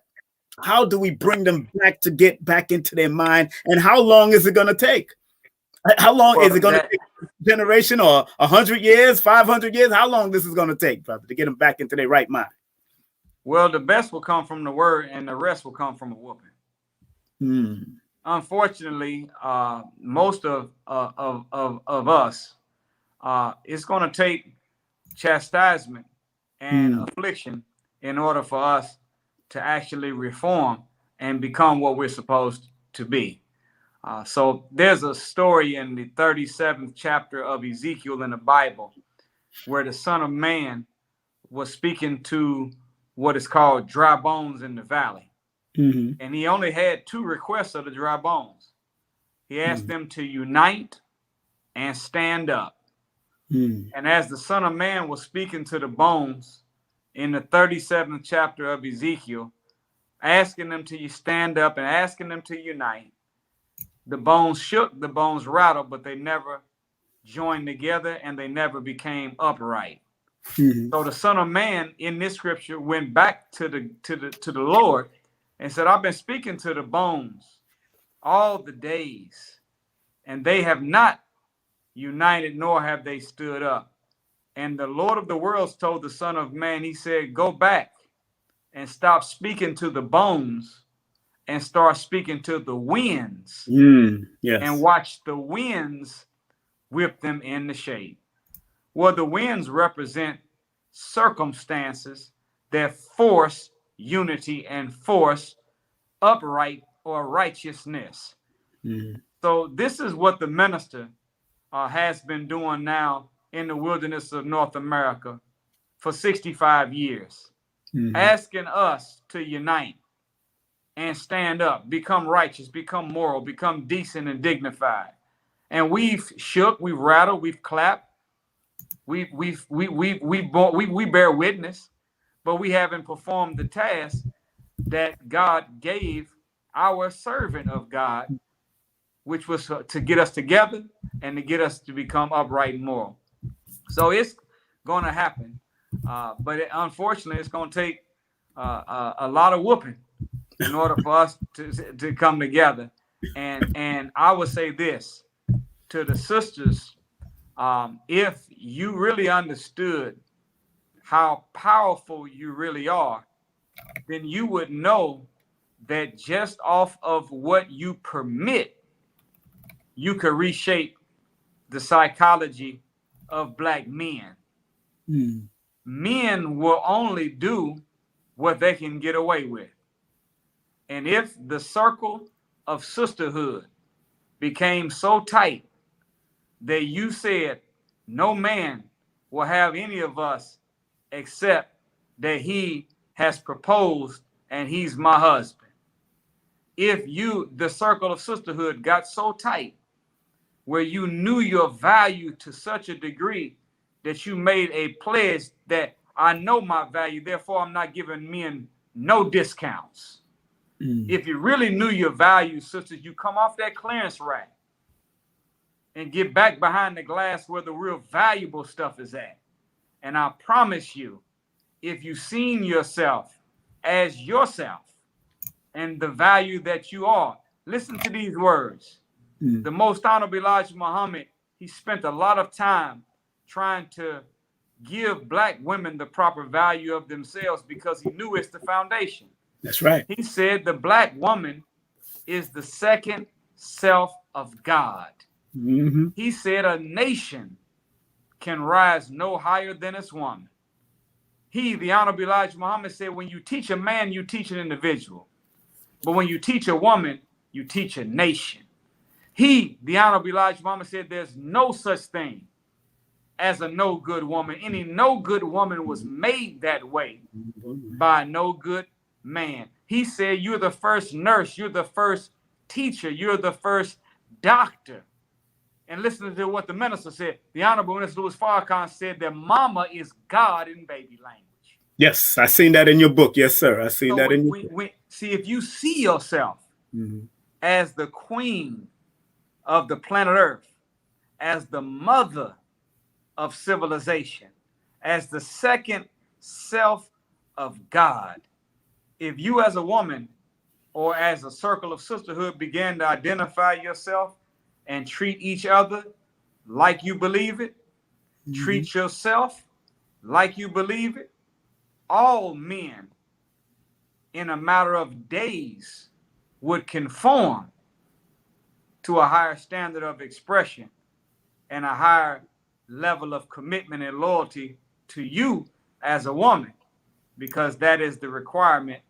how do we bring them back to get back into their mind? And how long is it going to take? How long is it going to take? A generation, or 100 years, 500 years? How long this is going to take, brother, to get them back into their right mind? Well, the best will come from the word, and the rest will come from a whooping. Unfortunately, most of us, it's going to take chastisement and affliction in order for us to actually reform and become what we're supposed to be. So there's a story in the 37th chapter of Ezekiel in the Bible where the Son of Man was speaking to what is called dry bones in the valley. And he only had two requests of the dry bones. He asked them to unite and stand up. And as the Son of Man was speaking to the bones in the 37th chapter of Ezekiel, asking them to stand up and asking them to unite, the bones shook, the bones rattled, but they never joined together and they never became upright. So the Son of Man in this scripture went back to the Lord and said, I've been speaking to the bones all the days, and they have not united, nor have they stood up. And the Lord of the worlds told the Son of Man, he said, go back and stop speaking to the bones and start speaking to the winds. And watch the winds whip them in the shade. Well, the winds represent circumstances that force unity and force upright or righteousness. So this is what the minister has been doing now in the wilderness of North America for 65 years, asking us to unite and stand up, become righteous, become moral, become decent and dignified. And we've shook, we've rattled, we've clapped, we bear witness, but we haven't performed the task that God gave our servant of God, which was to get us together and to get us to become upright and moral. So it's going to happen, but unfortunately, it's going to take a lot of whooping in order for us to come together. And I would say this to the sisters: if you really understood how powerful you really are, then you would know that just off of what you permit, you could reshape the psychology of Black men. Men will only do what they can get away with. And if the circle of sisterhood became so tight that you said no man will have any of us except that he has proposed and he's my husband. If the circle of sisterhood got so tight where you knew your value to such a degree that you made a pledge that I know my value, therefore I'm not giving men no discounts. If you really knew your value, sisters, you come off that clearance rack and get back behind the glass where the real valuable stuff is at. And I promise you, if you've seen yourself as yourself and the value that you are, listen to these words. The Most Honorable Elijah Muhammad, he spent a lot of time trying to give black women the proper value of themselves because he knew it's the foundation. That's right. He said the black woman is the second self of God. He said a nation can rise no higher than its woman. He, the Honorable Elijah Muhammad, said when you teach a man, you teach an individual. But when you teach a woman, you teach a nation. He, the Honorable Elijah Muhammad, said there's no such thing as a no good woman. Any no good woman was made that way by no good man. He said you're the first nurse, you're the first teacher, you're the first doctor. And listen to what the minister said. The Honorable Minister Louis Farrakhan said that mama is God in baby language. Yes, I seen that in your book. Yes, sir. I seen that in your book. See, if you see yourself as the queen of the planet Earth, as the mother of civilization, as the second self of God, if you as a woman or as a circle of sisterhood begin to identify yourself and treat each other like you believe it, treat yourself like you believe it, all men in a matter of days would conform to a higher standard of expression and a higher level of commitment and loyalty to you as a woman, because that is the requirement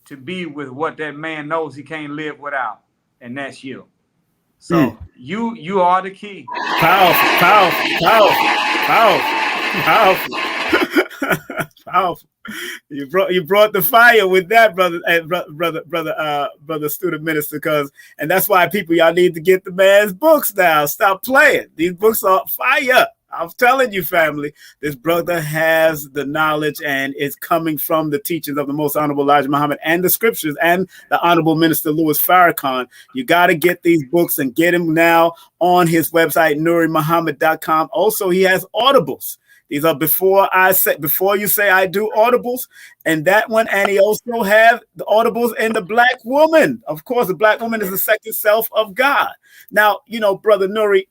to be with what that man knows he can't live without, and that's you. So you are the key. Powerful. You brought the fire with that, brother student minister, and that's why y'all need to get the man's books now. Stop playing. These books are fire. I'm telling you, family, this brother has the knowledge and it's coming from the teachings of the Most Honorable Elijah Muhammad and the scriptures and the Honorable Minister Louis Farrakhan. You got to get these books and get him now on his website, NURIMuhammad.com. Also, he has audibles. These are before you say I do audibles, and that one, and he also have the audibles in the black woman. Of course, the black woman is the second self of God. Now, Brother Nuri,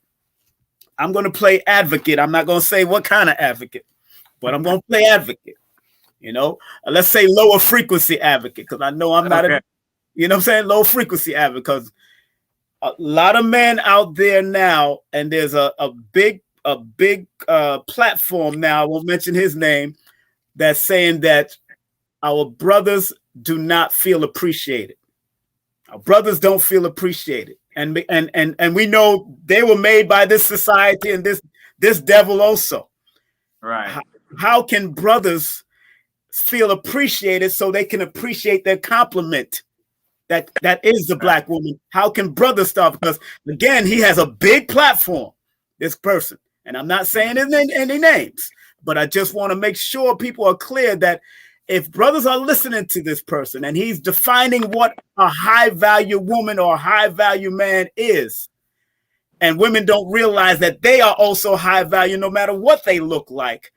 I'm going to play advocate. I'm not going to say what kind of advocate, but I'm going to play advocate. Let's say lower frequency advocate, because I know I'm not low frequency advocate, because a lot of men out there now, and there's a big platform now, I won't mention his name, that's saying that our brothers do not feel appreciated. Our brothers don't feel appreciated. And we know they were made by this society and this devil also. Right. How can brothers feel appreciated so they can appreciate their compliment? That is the black woman. How can brothers stop? Because again, he has a big platform, this person. And I'm not saying any names, but I just want to make sure people are clear that if brothers are listening to this person and he's defining what a high value woman or a high value man is, and women don't realize that they are also high value no matter what they look like,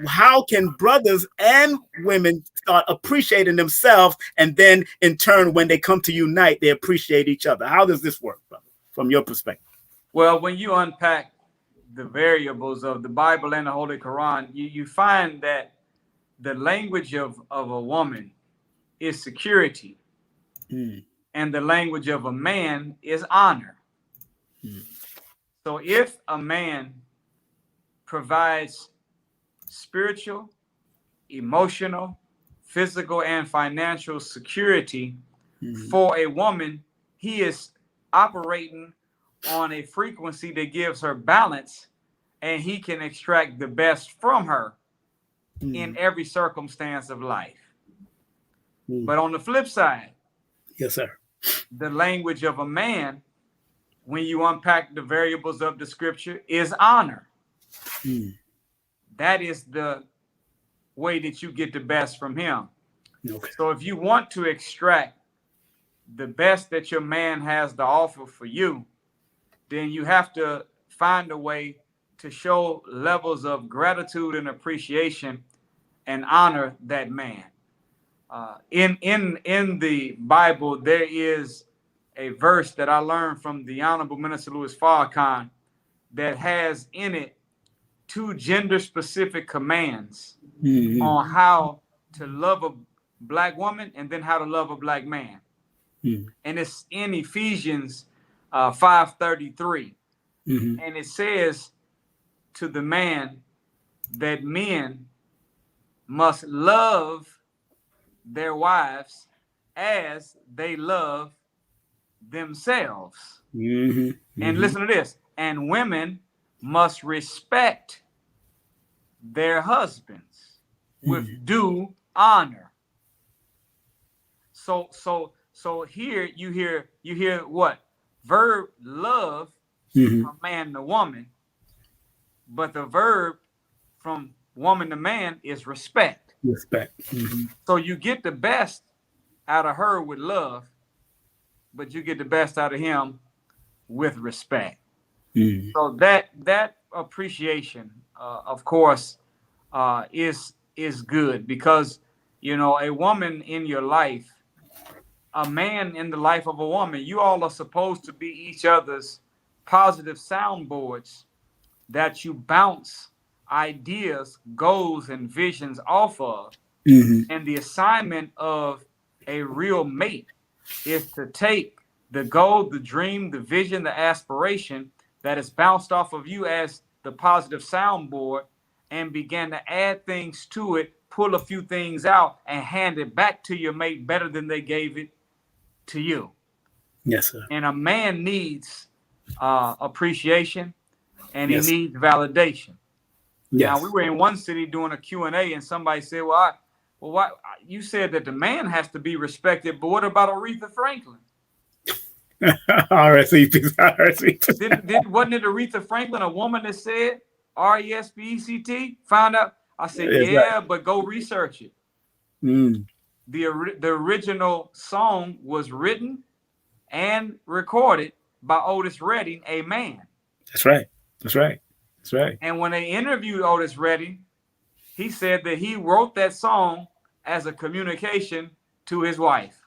how can brothers and women start appreciating themselves, and then in turn, when they come to unite, they appreciate each other? How does this work, brother, from your perspective? Well, when you unpack the variables of the Bible and the Holy Quran, you find that the language of a woman is security, and the language of a man is honor. So if a man provides spiritual, emotional, physical, and financial security for a woman, he is operating on a frequency that gives her balance, and he can extract the best from her in every circumstance of life. Mm. But on the flip side, Yes, sir. the language of a man, when you unpack the variables of the scripture, is honor. Mm. That is the way that you get the best from him. Okay. So if you want to extract the best that your man has to offer for you, then you have to find a way to show levels of gratitude and appreciation and honor that man. In the Bible, there is a verse that I learned from the Honorable Minister Louis Farrakhan that has in it 2 gender-specific commands on how to love a black woman and then how to love a black man. And it's in Ephesians 5:33. And it says to the man that men must love their wives as they love themselves. And listen to this. And women must respect their husbands with due honor. So here you hear what? Verb love from man to woman, but the verb from woman to man is respect. Respect. So you get the best out of her with love, but you get the best out of him with respect. So that appreciation, of course, is good, because a woman in your life, a man in the life of a woman, you all are supposed to be each other's positive soundboards that you bounce ideas, goals, and visions off of. And the assignment of a real mate is to take the goal, the dream, the vision, the aspiration that is bounced off of you as the positive soundboard and begin to add things to it, pull a few things out, and hand it back to your mate better than they gave it to you. Yes, sir. And a man needs appreciation, and he needs validation. Yes. Now, we were in one city doing a Q&A, and somebody said, well, why you said that the man has to be respected, but what about Aretha Franklin? RSVP. Wasn't it Aretha Franklin, a woman that said RESPECT? Found out. I said, yeah, but go research it. The original song was written and recorded by Otis Redding, a man. That's right. And when they interviewed Otis Redding, he said that he wrote that song as a communication to his wife.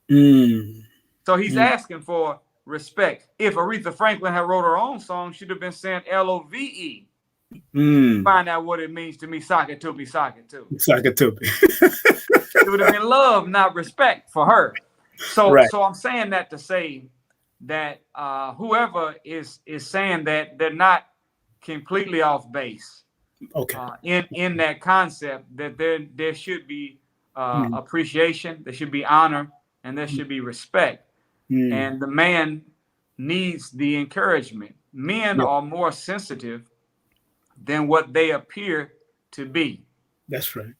So he's asking for respect. If Aretha Franklin had wrote her own song, she'd have been saying LOVE. Find out what it means to me. Sock it to me, sock it to me. Sock it to me. It would have been love, not respect for her. So I'm saying that to say that whoever is saying that, they're not completely off base. Okay. In that concept, that there should be appreciation, there should be honor, and there should be respect. And the man needs the encouragement. Men are more sensitive than what they appear to be. That's right.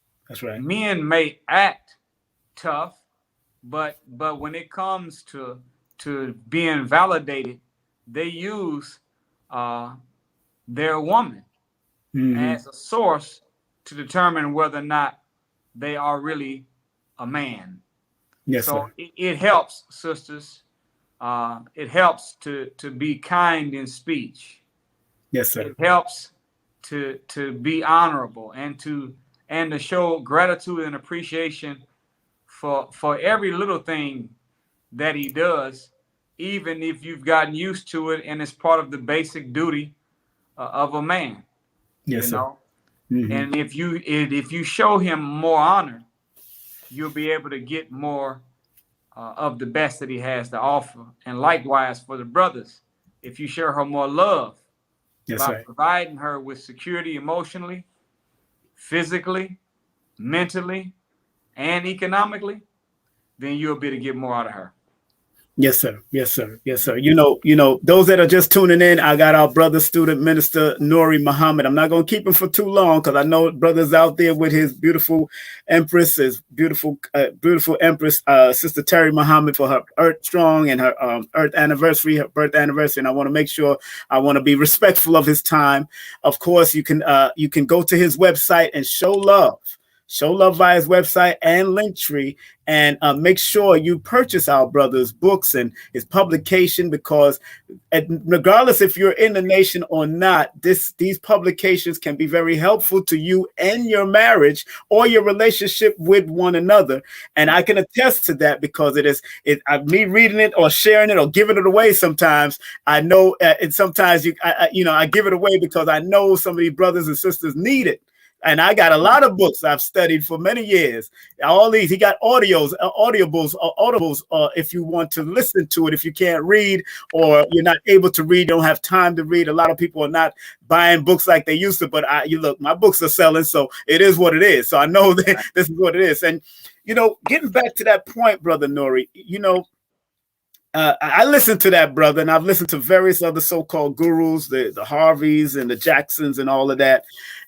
Men may act tough, but when it comes to being validated, they use their woman as a source to determine whether or not they are really a man. Yes, so sir. It helps, sisters. It helps to be kind in speech. Yes, sir. It helps to be honorable and to show gratitude and appreciation for every little thing that he does, even if you've gotten used to it and it's part of the basic duty of a man. Yes, sir. And if you show him more honor, you'll be able to get more of the best that he has to offer. And likewise for the brothers, if you show her more love by providing her with security emotionally, physically, mentally, and economically, then you'll be able to get more out of her. Yes, sir. Yes, sir. Yes, sir. Those that are just tuning in, I got our brother, student minister NURI Muhammad. I'm not going to keep him for too long because I know brothers out there with his beautiful empress, beautiful empress, Sister Terry Muhammad, for her Earth Strong and her her birth anniversary. And I want to make sure I want to be respectful of his time. Of course, you can go to his website and show love. Show love via his website and Linktree, and make sure you purchase our brother's books and his publication, because regardless if you're in the nation or not, these publications can be very helpful to you and your marriage or your relationship with one another. And I can attest to that because me reading it or sharing it or giving it away. Sometimes I know, and sometimes I give it away because I know some of these brothers and sisters need it. And I got a lot of books I've studied for many years. All these, he got audibles, if you want to listen to it, if you can't read or you're not able to read, don't have time to read. A lot of people are not buying books like they used to, but look, my books are selling, so it is what it is. So I know that this is what it is. And, getting back to that point, Brother NURI, I listened to that brother, and I've listened to various other so-called gurus, the Harveys and the Jacksons and all of that.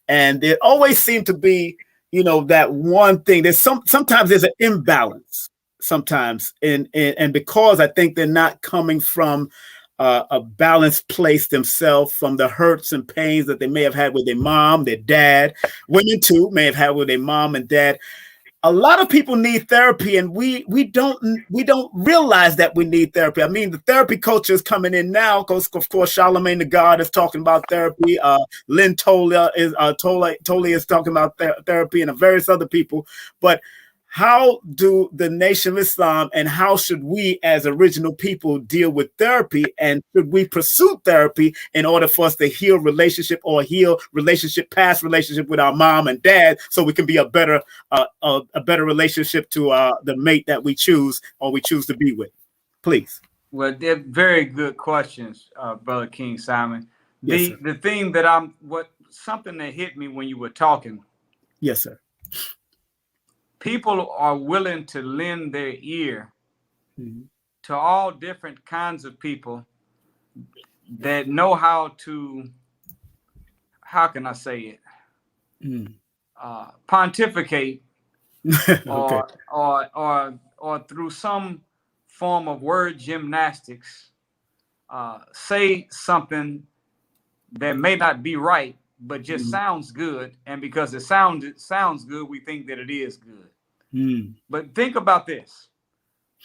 And there always seemed to be, that one thing. Sometimes there's an imbalance sometimes. And because I think they're not coming from a balanced place themselves, from the hurts and pains that they may have had with their mom, their dad, women too may have had with their mom and dad. A lot of people need therapy, and we don't realize that we need therapy. I mean, the therapy culture is coming in now, because of course Charlemagne the God is talking about therapy. Lynn Tola is talking about therapy, and various other people. But how do the Nation of Islam and how should we as original people deal with therapy, and should we pursue therapy in order for us to heal past relationship with our mom and dad, so we can be a better relationship to the mate that we choose to be with? Please. Well, they're very good questions, Brother King Simon. Yes, sir. The thing that something that hit me when you were talking. Yes, sir. People are willing to lend their ear to all different kinds of people that know how can I say it? Pontificate Okay. or through some form of word gymnastics, say something that may not be right, but just sounds good. And because it sounds good, we think that it is good. But think about this.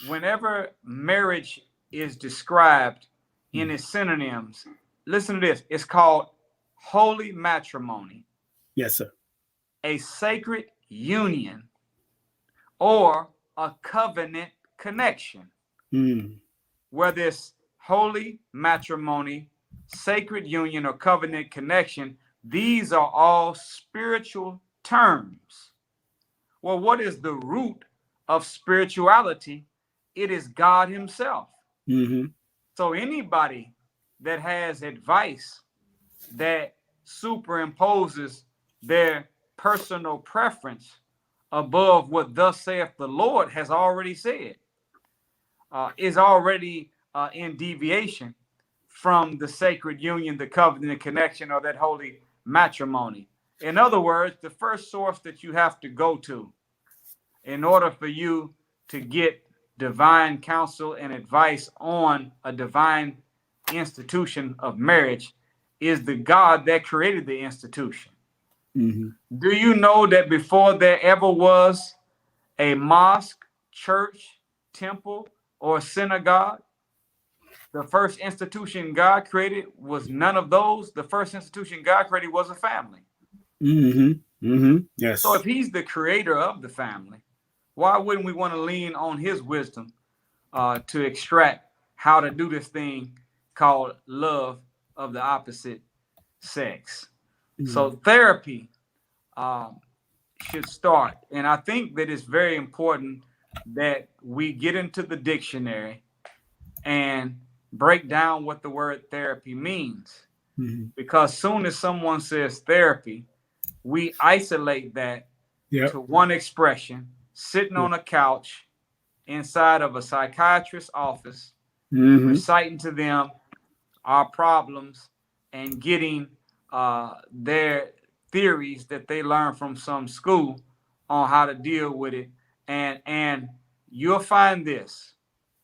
Whenever marriage is described in its synonyms, listen to this. It's called holy matrimony. Yes, sir. A sacred union or a covenant connection. Where this holy matrimony, sacred union, or covenant connection, these are all spiritual terms. Well, what is the root of spirituality? It is God himself. So anybody that has advice that superimposes their personal preference above what thus saith the Lord has already said, is already in deviation from the sacred union, the covenant connection, or that holy matrimony. In other words, the first source that you have to go to in order for you to get divine counsel and advice on a divine institution of marriage is the God that created the institution. Do you know that before there ever was a mosque, church, temple, or synagogue, the first institution God created was none of those? The first institution God created was a family. Yes. So if he's the creator of the family, why wouldn't we want to lean on his wisdom to extract how to do this thing called love of the opposite sex? So therapy should start. And I think that it's very important that we get into the dictionary and break down what the word therapy means. Because soon as someone says therapy, we isolate that to one expression, sitting on a couch inside of a psychiatrist's office reciting to them our problems and getting their theories that they learned from some school on how to deal with it. And you'll find this,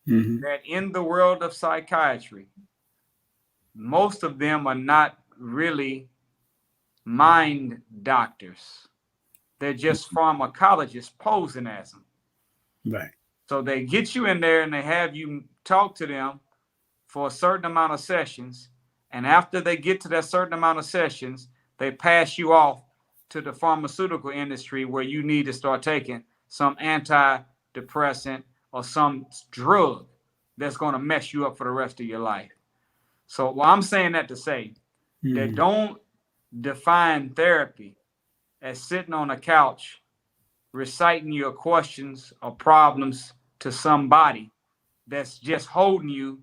that in the world of psychiatry, most of them are not really mind doctors. They're just pharmacologists posing as them. Right. So they get you in there and they have you talk to them for a certain amount of sessions. And after they get to that certain amount of sessions, they pass you off to the pharmaceutical industry where you need to start taking some antidepressant or some drug that's going to mess you up for the rest of your life. So well, I'm saying that to say that don't define therapy as sitting on a couch reciting your questions or problems to somebody that's just holding you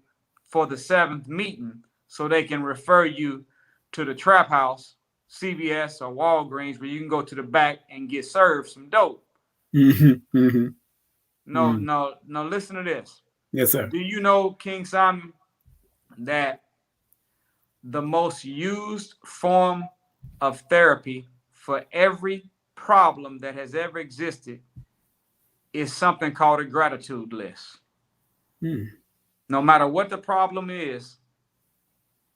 for the 7th meeting so they can refer you to the trap house, CVS or Walgreens, where you can go to the back and get served some dope. No, listen to this. Yes, sir. Do you know, King Simon, that the most used form of therapy for every problem that has ever existed is something called a gratitude list? No matter what the problem is,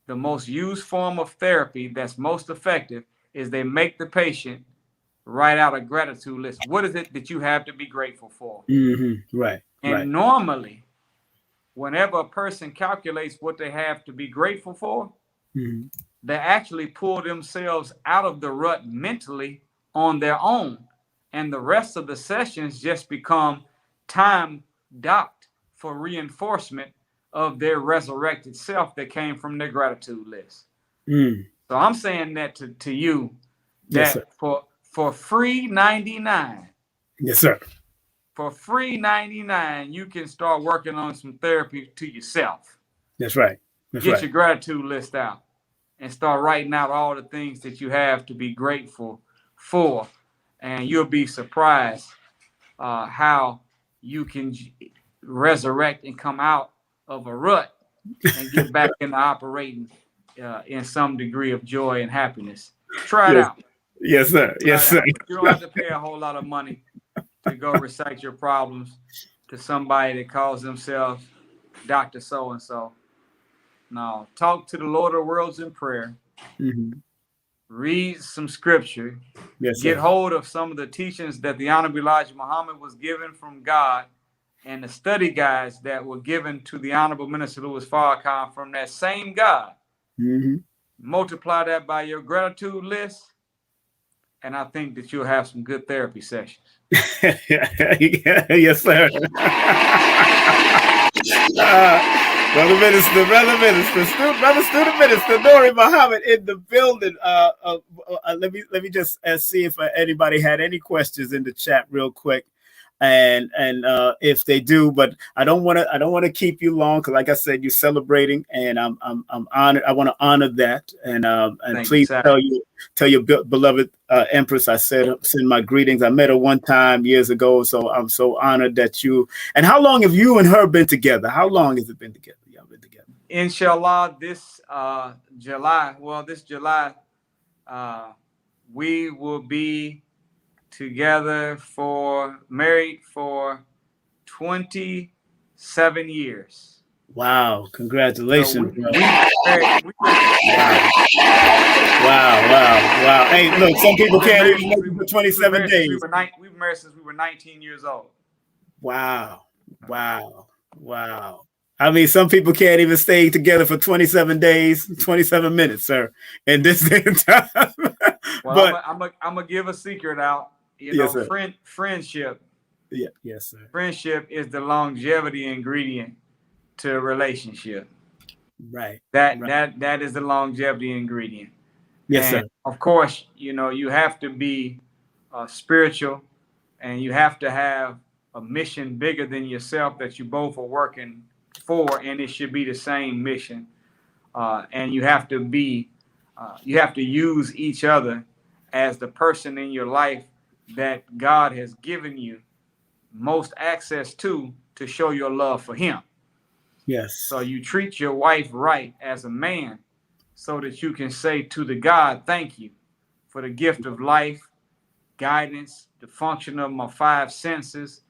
the most used form of therapy that's most effective is they make the patient write out a gratitude list. What is it that you have to be grateful for? Right. And normally, whenever a person calculates what they have to be grateful for, they actually pull themselves out of the rut mentally on their own. And the rest of the sessions just become time docked for reinforcement of their resurrected self that came from their gratitude list. So I'm saying that to you, that yes, for free 99. Yes, sir. For free 99, you can start working on some therapy to yourself. That's right. Get your gratitude list out and start writing out all the things that you have to be grateful for. And you'll be surprised how you can resurrect and come out of a rut and get back into operating in some degree of joy and happiness. Try it out. Yes, sir. Yes, sir. You don't have to pay a whole lot of money to go recite your problems to somebody that calls themselves Dr. So-and-so. No, talk to the Lord of the worlds in prayer. Read some scripture. Yes, get sir. hold of some of the teachings that the Honorable Elijah Muhammad was given from God, and the study guides that were given to the Honorable Minister Louis Farrakhan from that same God. Multiply that by your gratitude list, and I think that you'll have some good therapy sessions. Yes, sir. Brother student minister, Nuri Muhammad in the building. Let me just see if anybody had any questions in the chat real quick, and if they do, but I don't want to keep you long because, like I said, you're celebrating, and I'm honored. I want to honor that, and please tell your beloved Empress I send my greetings. I met her one time years ago, so I'm so honored that you. And how long have you and her been together? How long has it been together? Y'all been together? Inshallah, this July, we will be together married for 27 years. Wow, congratulations. So Wow. Hey, look, some people can't even make it for 27 days. We've been married since we were 19 years old. Wow. I mean, some people can't even stay together for 27 days, 27 minutes, sir, in this day and time. Well, but I'm gonna give a secret out. Friendship. Yeah, yes, sir. Friendship is the longevity ingredient to a relationship. Right. That is the longevity ingredient. Yes, and sir. Of course, you have to be spiritual, and you have to have a mission bigger than yourself that you both are working for, and it should be the same mission. And you have to use each other as the person in your life that God has given you most access to show your love for Him. Yes. So you treat your wife right as a man so that you can say to the God, thank you for the gift of life, guidance, the function of my five senses,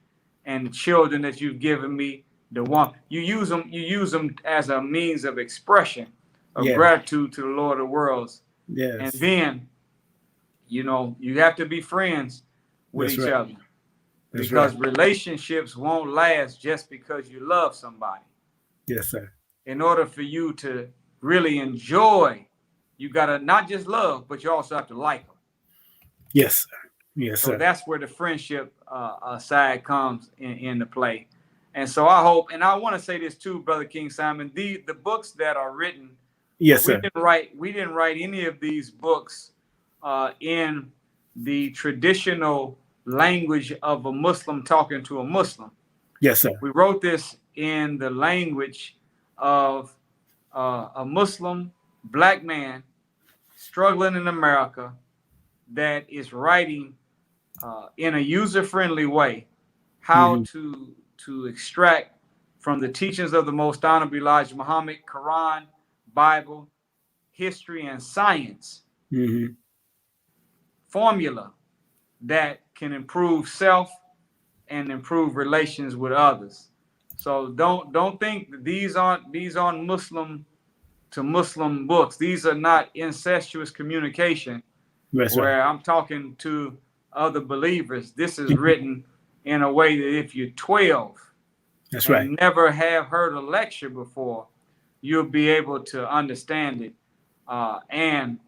and the children that you've given me. The one you use them as a means of expression of gratitude to the Lord of the worlds. Yes. And then, you have to be friends with each other. Because relationships won't last just because you love somebody. Yes, sir. In order for you to really enjoy, you got to not just love, but you also have to like them. Yes, sir. Yes, sir. So that's where the friendship side comes into play. And so I hope, and I want to say this too, Brother King Simon, the books that are written, yes, sir. We didn't write any of these books in the traditional language of a Muslim talking to a Muslim. Yes, sir. We wrote this in the language of a Muslim black man struggling in America that is writing in a user-friendly way how to extract from the teachings of the Most Honorable Elijah Muhammad, Quran, Bible, history, and science formula that can improve self and improve relations with others. So don't think that these aren't Muslim to Muslim books. These are not incestuous communication where I'm talking to other believers. This is written in a way that if you're 12 and never have heard a lecture before, you'll be able to understand it and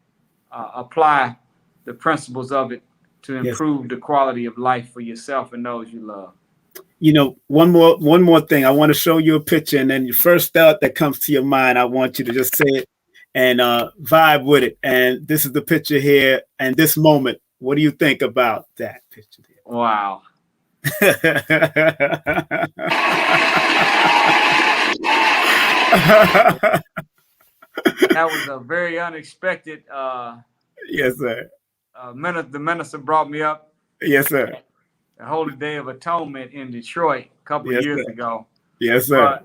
apply the principles of it to improve the quality of life for yourself and those you love. One more thing. I want to show you a picture, and then your first thought that comes to your mind, I want you to just say it and vibe with it. And this is the picture here, and this moment. What do you think about that picture here? Wow. That was a very unexpected. Yes, sir. The minister brought me up. Yes, sir. The Holy Day of Atonement in Detroit a couple of years ago. Yes, sir.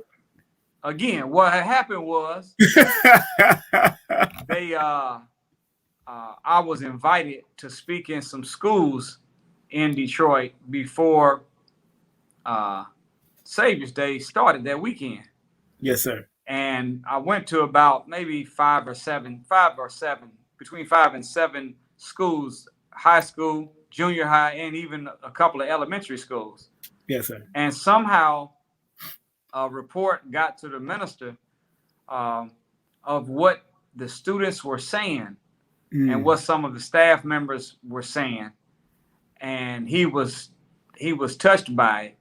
But again, what had happened was I was invited to speak in some schools in Detroit before Savior's Day started that weekend. Yes, sir. And I went to about maybe five or seven, between 5 and 7 schools, high school, junior high, and even a couple of elementary schools. Yes, sir. And somehow a report got to the minister of what the students were saying and what some of the staff members were saying. And he was touched by it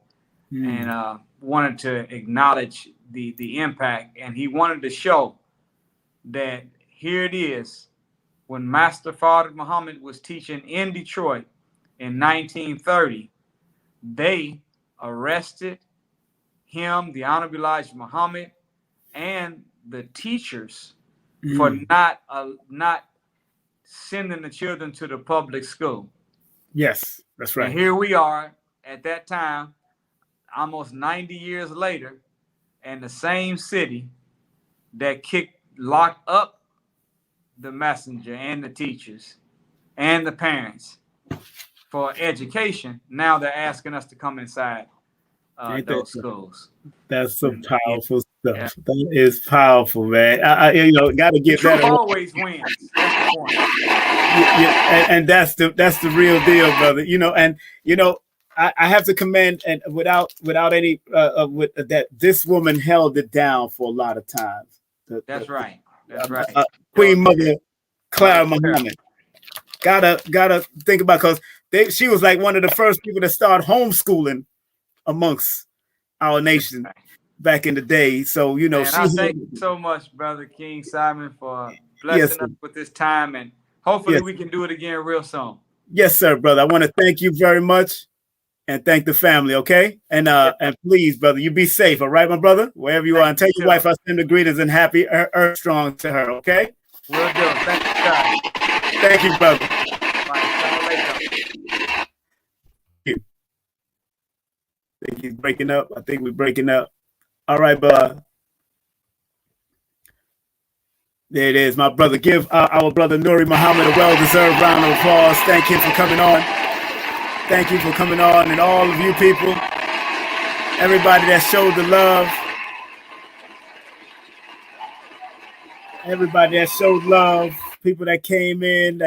and wanted to acknowledge the impact. And he wanted to show that here it is, when Master Father Muhammad was teaching in Detroit in 1930, they arrested him, the Honorable Elijah Muhammad, and the teachers for not sending the children to the public school. Yes, that's right. And here we are at that time, almost 90 years later, in the same city that locked up the messenger and the teachers and the parents for education. Now they're asking us to come inside those schools. That's some powerful stuff. Yeah. That is powerful, man. I got to get that. Always wins. That's the point. And that's the real deal, brother. I have to commend, and without any that this woman held it down for a lot of times. That's right. Queen Mother Clara Muhammad. Gotta think about, because she was like one of the first people to start homeschooling amongst our nation back in the day. So I thank you so much, Brother King Simon, for blessing us with this time, and hopefully we can do it again real soon. Yes, sir, brother. I want to thank you very much. And thank the family, okay? And please, brother, you be safe, all right, my brother? Wherever you are. And tell your wife I send the greetings and happy Earth Strong to her, okay? Will do. Thank you, guys. Thank you, brother. Bye. I think he's breaking up. I think we're breaking up. All right, brother. There it is, my brother. Give our brother Nuri Muhammad a well-deserved round of applause. Thank him for coming on. Thank you for coming on, and all of you people, everybody that showed the love, everybody that showed love, people that came in,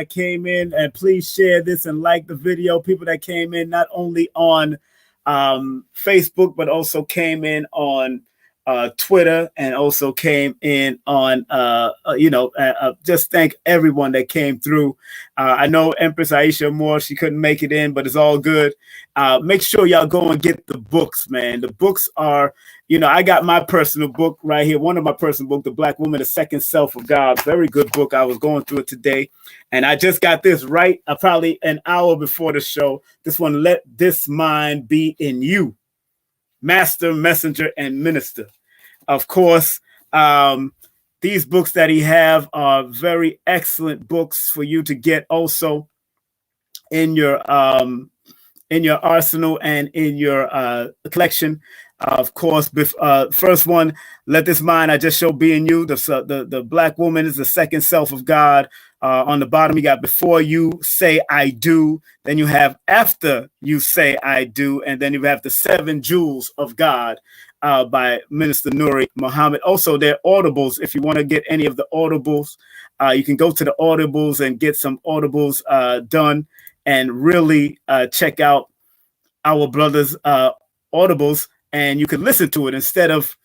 and please share this and like the video. People that came in not only on Facebook, but also came in on Twitter, and also came in on, just thank everyone that came through. I know Empress Aisha Moore, she couldn't make it in, but it's all good. Make sure y'all go and get the books, man. The books are, I got my personal book right here. One of my personal books, The Black Woman, The Second Self of God. Very good book. I was going through it today. And I just got this right probably an hour before the show. This one, Let This Mind Be in You. Master, Messenger, and Minister. Of course, these books that he have are very excellent books for you to get also in your arsenal and in your collection. Of course, first one, Let This Mind I Just Showed Be in You. The Black Woman is the Second Self of God. On the bottom, you got Before You Say I Do. Then you have After You Say I Do. And then you have The Seven Jewels of God by Minister Nuri Muhammad. Also, they're audibles. If you want to get any of the audibles, you can go to the audibles and get some audibles done, and really check out our brother's audibles, and you can listen to it instead of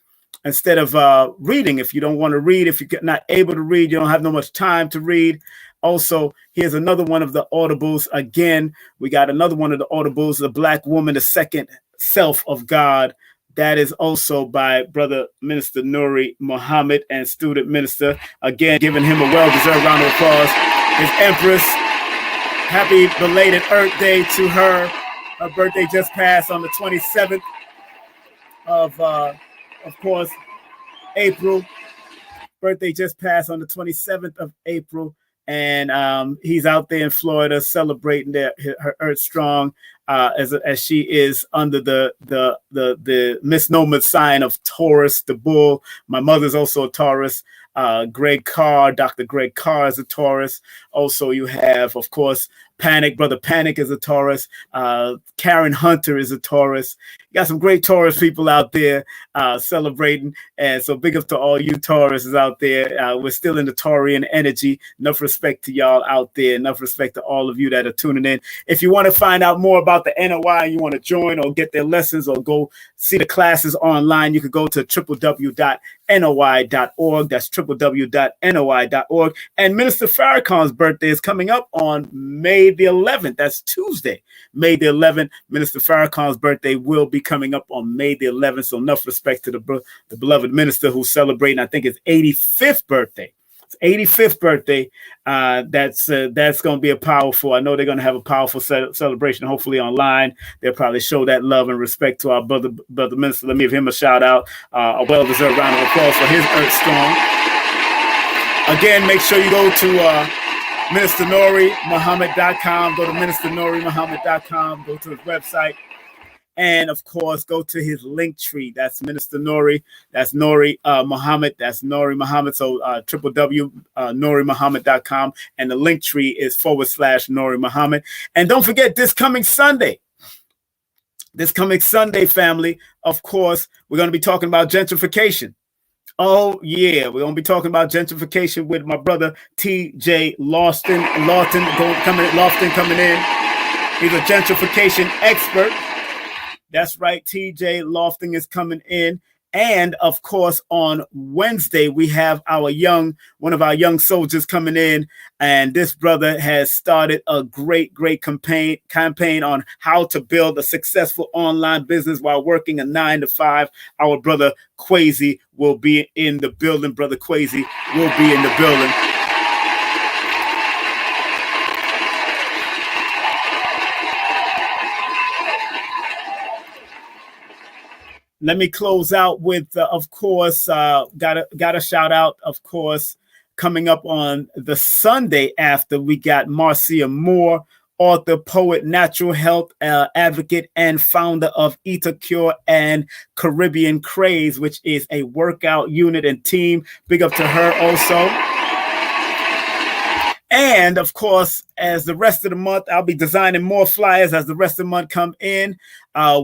reading. If you don't want to read, if you're not able to read, you don't have no much time to read. Also, here's another one of the audibles. Again, we got another one of the audibles, The Black Woman, The Second Self of God. That is also by Brother Minister Nuri Muhammad and student minister. Again, giving him a well-deserved round of applause. His Empress, happy belated Earth Day to her. Her birthday just passed on the 27th of course, April. Birthday just passed on the 27th of April. And he's out there in Florida celebrating her Earth Strong, as she is under the misnomer sign of Taurus, the bull. My mother's also a Taurus. Greg Carr, Dr. Greg Carr is a Taurus. Also, you have, of course, Panic. Brother Panic is a Taurus. Karen Hunter is a Taurus. You got some great Taurus people out there celebrating. And so big up to all you Tauruses out there. We're still in the Taurian energy. Enough respect to y'all out there. Enough respect to all of you that are tuning in. If you want to find out more about the NOI and you want to join or get their lessons or go see the classes online, you could go to www.noi.org. That's www.noi.org. And Minister Farrakhan's birthday is coming up on May the 11th. That's Tuesday, May the 11th. Minister Farrakhan's birthday will be coming up on May the 11th. So enough respect to the beloved minister who's celebrating, I think, his 85th birthday. 85th birthday. That's going to be a powerful. I know they're going to have a powerful celebration. Hopefully online, they'll probably show that love and respect to our brother minister. Let me give him a shout out. A well-deserved round of applause for his Earth Strong. Again, make sure you go to MinisterNuriMuhammad.com. Go to MinisterNuriMuhammad.com. Go to his website. And of course, go to his link tree. That's Minister Nuri. That's Nuri Muhammad. That's Nuri Muhammad. So www.NuriMuhammad.com. And the link tree is /Nuri Muhammad. And don't forget, this coming Sunday, family, of course, we're going to be talking about gentrification. Oh, yeah. We're going to be talking about gentrification with my brother, T.J. Lofton coming in. He's a gentrification expert. That's right. TJ Lofting is coming in. And of course, on Wednesday, we have one of our young soldiers coming in. And this brother has started a great campaign on how to build a successful online business while working a 9-to-5. Our brother Quasi will be in the building. Brother Quasi will be in the building. Let me close out with, of course, got a shout out, of course, coming up on the Sunday after. We got Marcia Moore, author, poet, natural health advocate, and founder of Eater Cure and Caribbean Craze, which is a workout unit and team. Big up to her also. And of course, as the rest of the month, I'll be designing more flyers as the rest of the month come in.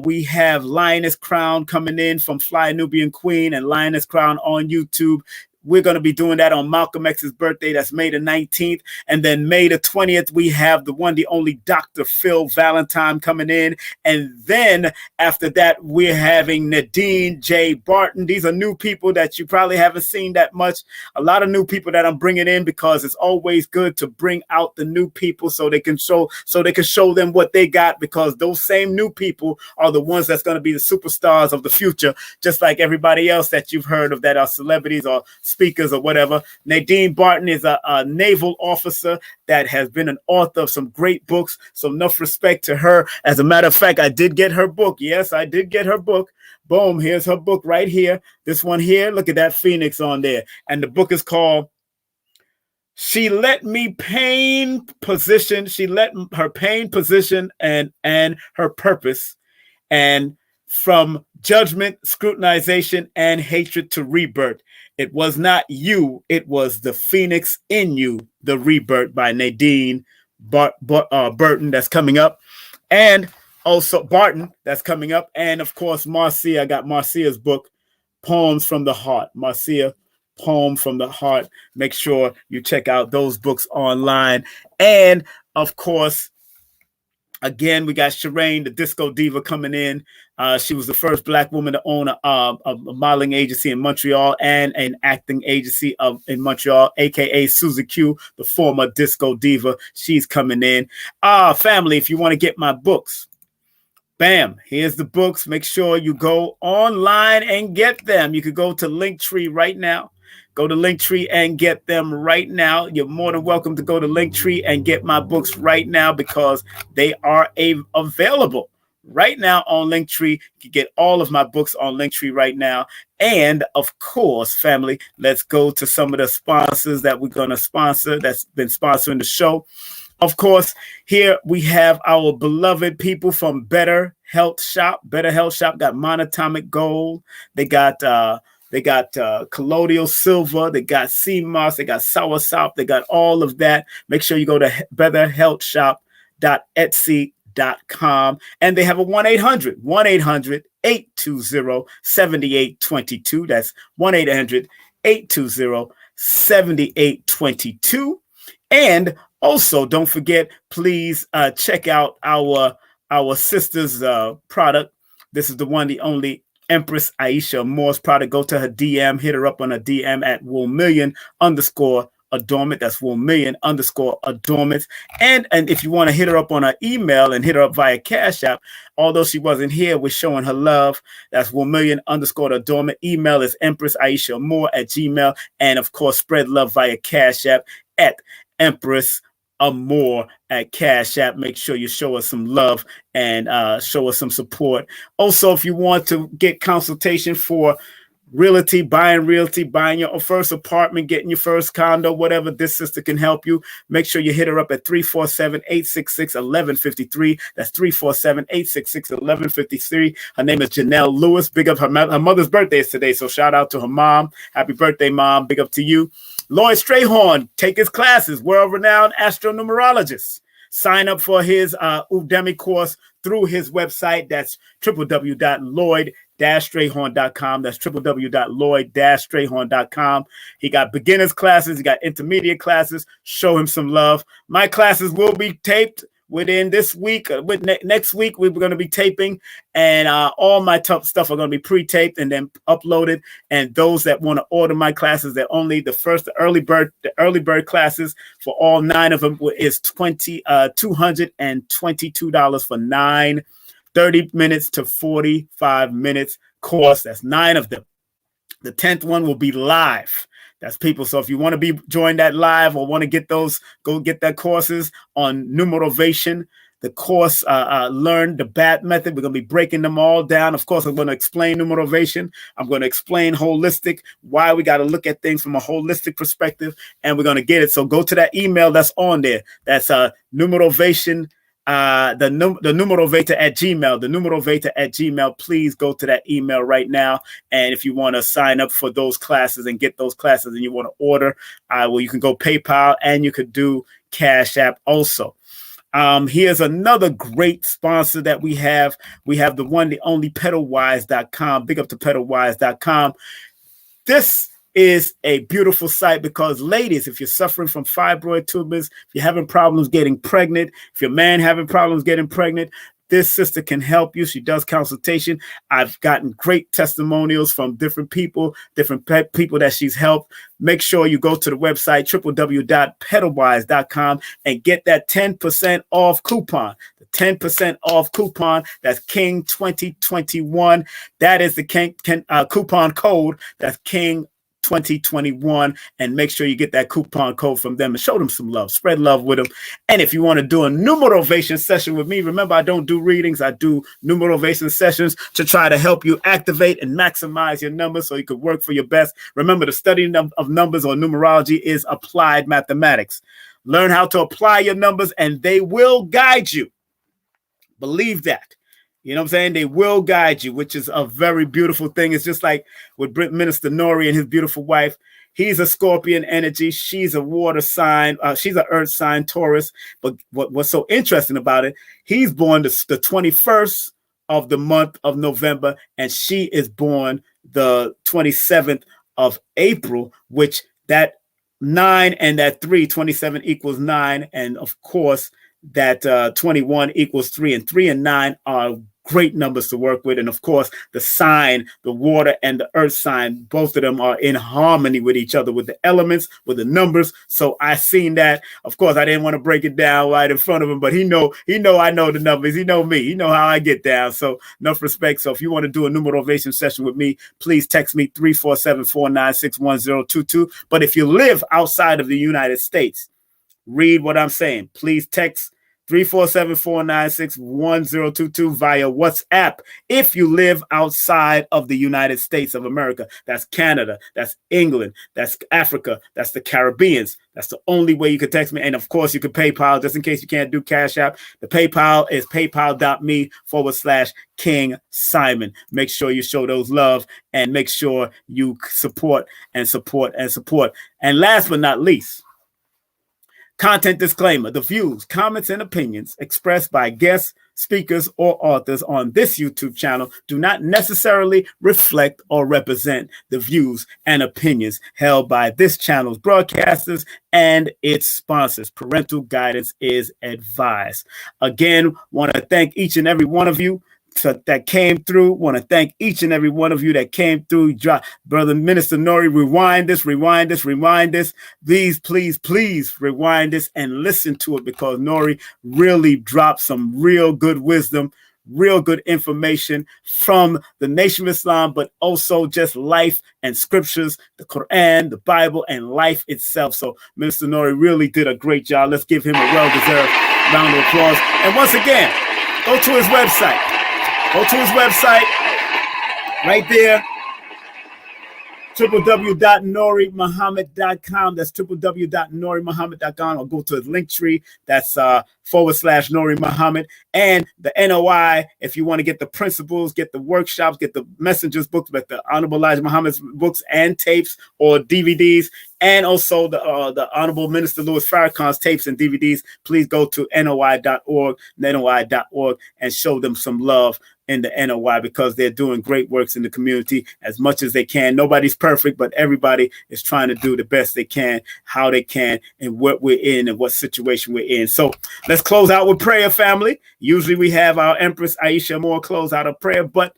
We have Lioness Crown coming in from Fly Nubian Queen and Lioness Crown on YouTube. We're going to be doing that on Malcolm X's birthday. That's May the 19th. And then May the 20th, we have the one, the only Dr. Phil Valentine coming in. And then after that, we're having Nadine J. Barton. These are new people that you probably haven't seen that much. A lot of new people that I'm bringing in, because it's always good to bring out the new people so they can show them what they got, because those same new people are the ones that's going to be the superstars of the future, just like everybody else that you've heard of that are celebrities or speakers or whatever. Nadine Barton is a naval officer that has been an author of some great books. So enough respect to her. As a matter of fact, I did get her book. Yes, I did get her book. Boom, here's her book right here. This one here, look at that phoenix on there. And the book is called She Let Me Pain Position. She let her pain position and her purpose. And from judgment, scrutinization, and hatred to rebirth. It was not you. It was the phoenix in you, the rebirth by Nadine Burton that's coming up. And also Barton that's coming up. And of course, Marcia. I got Marcia's book, Poems from the Heart. Marcia, Poem from the Heart. Make sure you check out those books online. And of course, again, we got Shireen, the disco diva, coming in. She was the first Black woman to own a modeling agency in Montreal and an acting agency in Montreal, a.k.a. Suzy Q, the former disco diva. She's coming in. Family, if you want to get my books, bam, here's the books. Make sure you go online and get them. You could go to Linktree right now. Go to Linktree and get them right now. You're more than welcome to go to Linktree and get my books right now, because they are available right now on Linktree. You can get all of my books on Linktree right now. And of course, family, let's go to some of the sponsors that we're going to sponsor, that's been sponsoring the show. Of course, here we have our beloved people from Better Health Shop. Better Health Shop got monatomic gold. They got colloidal silver. They got sea moss. They got soursop. They got all of that. Make sure you go to betterhealthshop.etsy.com. And they have a 1-800-820-7822. That's 1-800-820-7822. And also, don't forget, please check out our sister's product. This is the one, the only Empress Aisha Moore's product. Go to her DM, hit her up on her DM at @1million_adornment. That's 1million_adornment. And if you want to hit her up on her email and hit her up via Cash App, although she wasn't here, we're showing her love. That's 1million_adornment. Email is empressaishamore@gmail. And of course, spread love via Cash App at Empress More at Cash App. Make sure you show us some love and show us some support. Also, if you want to get consultation for realty, buying your first apartment, getting your first condo, whatever, this sister can help you. Make sure you hit her up at 347-866-1153. That's 347-866-1153. Her name is Janelle Lewis. Big up her mother's birthday is today, so shout out to her mom. Happy birthday, Mom. Big up to you. Lloyd Strayhorn, take his classes, world-renowned astronumerologist. Sign up for his Udemy course through his website. That's www.lloyd-strayhorn.com. That's www.lloyd-strayhorn.com. He got beginners classes. He got intermediate classes. Show him some love. My classes will be taped within this week. Next week, we're going to be taping, and all my top stuff are going to be pre-taped and then uploaded. And those that want to order my classes, they're only the early bird classes for all 9 of them is $222 for 9 30 minutes to 45 minutes course. That's 9 of them. The 10th one will be live. That's people. So if you want to join that live or want to get those, go get that courses on Numerovation. The course, Learn the BAT method. We're going to be breaking them all down. Of course, I'm going to explain Numerovation. I'm going to explain holistic, why we got to look at things from a holistic perspective, and we're going to get it. So go to that email that's on there. That's Numerovation the Numerovation at Gmail, the Numerovation at Gmail. Please go to that email right now. And if you want to sign up for those classes and get those classes and you want to order, well, you can go PayPal and you could do Cash App also. Here's another great sponsor that we have. We have the one, the only pedalwise.com. Big up to pedalwise.com. This is a beautiful site because, ladies, if you're suffering from fibroid tumors, if you're having problems getting pregnant, if your man having problems getting pregnant, this sister can help you. She does consultation. I've gotten great testimonials from different people that she's helped. Make sure you go to the website, www.pedalwise.com, and get that 10% off coupon. The 10% off coupon, that's King 2021. That is the coupon code. That's King 2021, and make sure you get that coupon code from them and show them some love. Spread love with them. And if you want to do a Numerovation session with me, remember, I don't do readings. I do Numerovation sessions to try to help you activate and maximize your numbers so you can work for your best. Remember, the studying of numbers or numerology is applied mathematics. Learn how to apply your numbers and they will guide you. Believe that. You know what I'm saying? They will guide you, which is a very beautiful thing. It's just like with Minister NURI and his beautiful wife. He's a Scorpion energy. She's a water sign. She's an earth sign, Taurus. But what's so interesting about it, he's born the 21st of the month of November, and she is born the 27th of April, which that 9 and that 3, 27 equals 9. And of course, that 21 equals 3, and 3 and 9 are great numbers to work with. And of course, the sign, the water and the earth sign, both of them are in harmony with each other, with the elements, with the numbers. So I seen that. Of course, I didn't want to break it down right in front of him, but he know I know the numbers. He know me. He know how I get down. So enough respect. So if you want to do a Numerovation session with me, please text me 347-496-1022. But if you live outside of the United States, read what I'm saying. Please text 347-496-1022 via WhatsApp. If you live outside of the United States of America, that's Canada, that's England, that's Africa, that's the Caribbeans. That's the only way you can text me. And of course, you can PayPal just in case you can't do Cash App. The PayPal is paypal.me/King Simon. Make sure you show those love and make sure you support and support and support. And last but not least, content disclaimer: the views, comments, and opinions expressed by guests, speakers, or authors on this YouTube channel do not necessarily reflect or represent the views and opinions held by this channel's broadcasters and its sponsors. Parental guidance is advised. Again, want to thank each and every one of you that came through. Want to thank each and every one of you that came through. Brother Minister NURI, rewind this. Please rewind this and listen to it, because NURI really dropped some real good wisdom, real good information from the Nation of Islam, but also just life and scriptures, the Quran, the Bible, and life itself. So Minister NURI really did a great job. Let's give him a well-deserved round of applause. And once again, go to his website. Go to his website right there, www.nurimuhammad.com. That's www.nurimuhammad.com. Or go to his link tree. That's /Nuri Muhammad. And the NOI, if you want to get the principles, get the workshops, get the messengers books, but the Honorable Elijah Muhammad's books and tapes or DVDs, and also the Honorable Minister Louis Farrakhan's tapes and DVDs, please go to NOI.org, and show them some love in the NOI, because they're doing great works in the community as much as they can. Nobody's perfect, but everybody is trying to do the best they can, how they can, and what we're in and what situation we're in. So let's close out with prayer, family. Usually we have our Empress Aisha Moore close out a prayer, but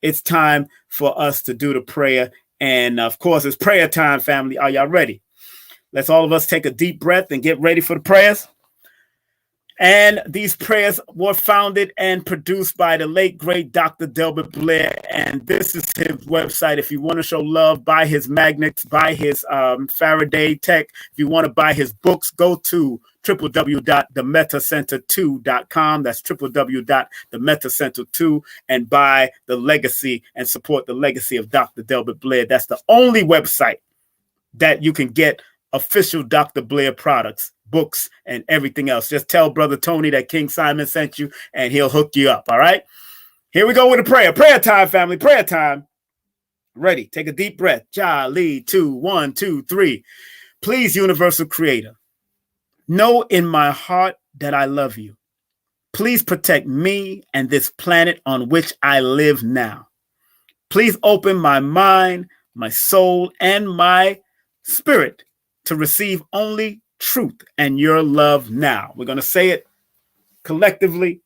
it's time for us to do the prayer. And of course, it's prayer time, family. Are y'all ready? Let's all of us take a deep breath and get ready for the prayers. And these prayers were founded and produced by the late, great Dr. Delbert Blair. And this is his website. If you want to show love, buy his magnets, buy his Faraday tech. If you want to buy his books, go to www.themetacenter2.com. That's www.themetacenter2, and buy the legacy and support the legacy of Dr. Delbert Blair. That's the only website that you can get official Dr. Blair products books, and everything else. Just tell Brother Tony that King Simon sent you, and he'll hook you up, all right? Here we go with a prayer. Prayer time, family. Prayer time. Ready. Take a deep breath. Ja, Lee, 2, 1, 2, 3. Please, Universal Creator, know in my heart that I love you. Please protect me and this planet on which I live now. Please open my mind, my soul, and my spirit to receive only truth and your love now. We're going to say it collectively,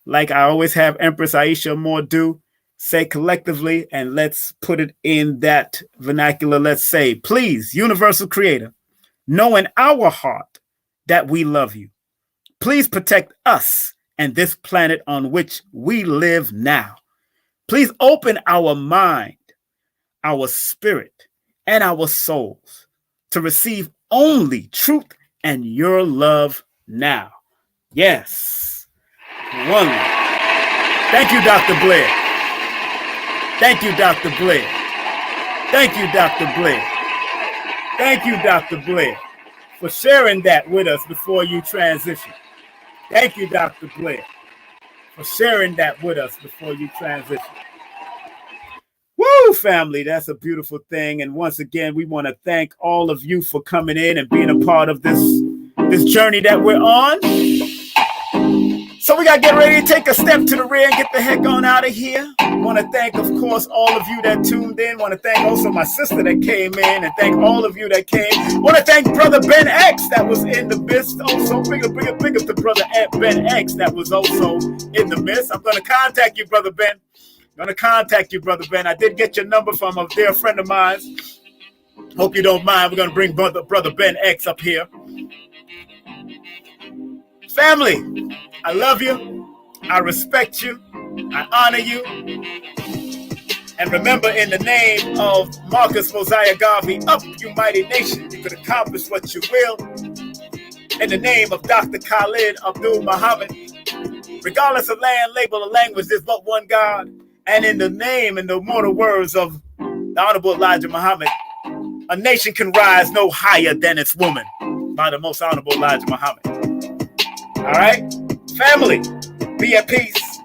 like I always have Empress Aisha Moore do. Say collectively, and let's put it in that vernacular. Let's say, please, Universal Creator, know in our heart that we love you. Please protect us and this planet on which we live now. Please open our mind, our spirit, and our souls to receive only truth and your love now. Yes. One. Thank you, Dr. Blair. Thank you, Dr. Blair. Thank you, Dr. Blair. Thank you, Dr. Blair, for sharing that with us before you transition. Thank you, Dr. Blair, for sharing that with us before you transition. Woo, family, that's a beautiful thing. And once again, we want to thank all of you for coming in and being a part of this journey that we're on. So we got to get ready to take a step to the rear and get the heck on out of here. Want to thank, of course, all of you that tuned in. Want to thank also my sister that came in, and thank all of you that came. Want to thank Brother Ben X that was in the midst. Also, big up to Brother Ben X that was also in the midst. I'm going to contact you, Brother Ben. I did get your number from a dear friend of mine. Hope you don't mind. We're going to bring Brother Ben X up here. Family, I love you. I respect you. I honor you. And remember, in the name of Marcus Mosiah Garvey, up, you mighty nation, you could accomplish what you will. In the name of Dr. Khalid Abdul Muhammad, regardless of land, label, or language, there's but one God. And in the name and the immortal words of the Honorable Elijah Muhammad, a nation can rise no higher than its woman, by the most Honorable Elijah Muhammad. All right? Family, be at peace,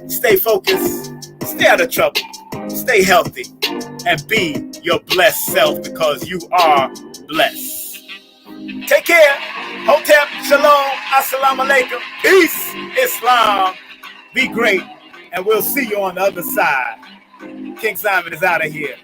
stay focused, stay out of trouble, stay healthy, and be your blessed self because you are blessed. Take care. Hotep, shalom, assalamu alaikum, peace, Islam, be great, and we'll see you on the other side. King Simon is out of here.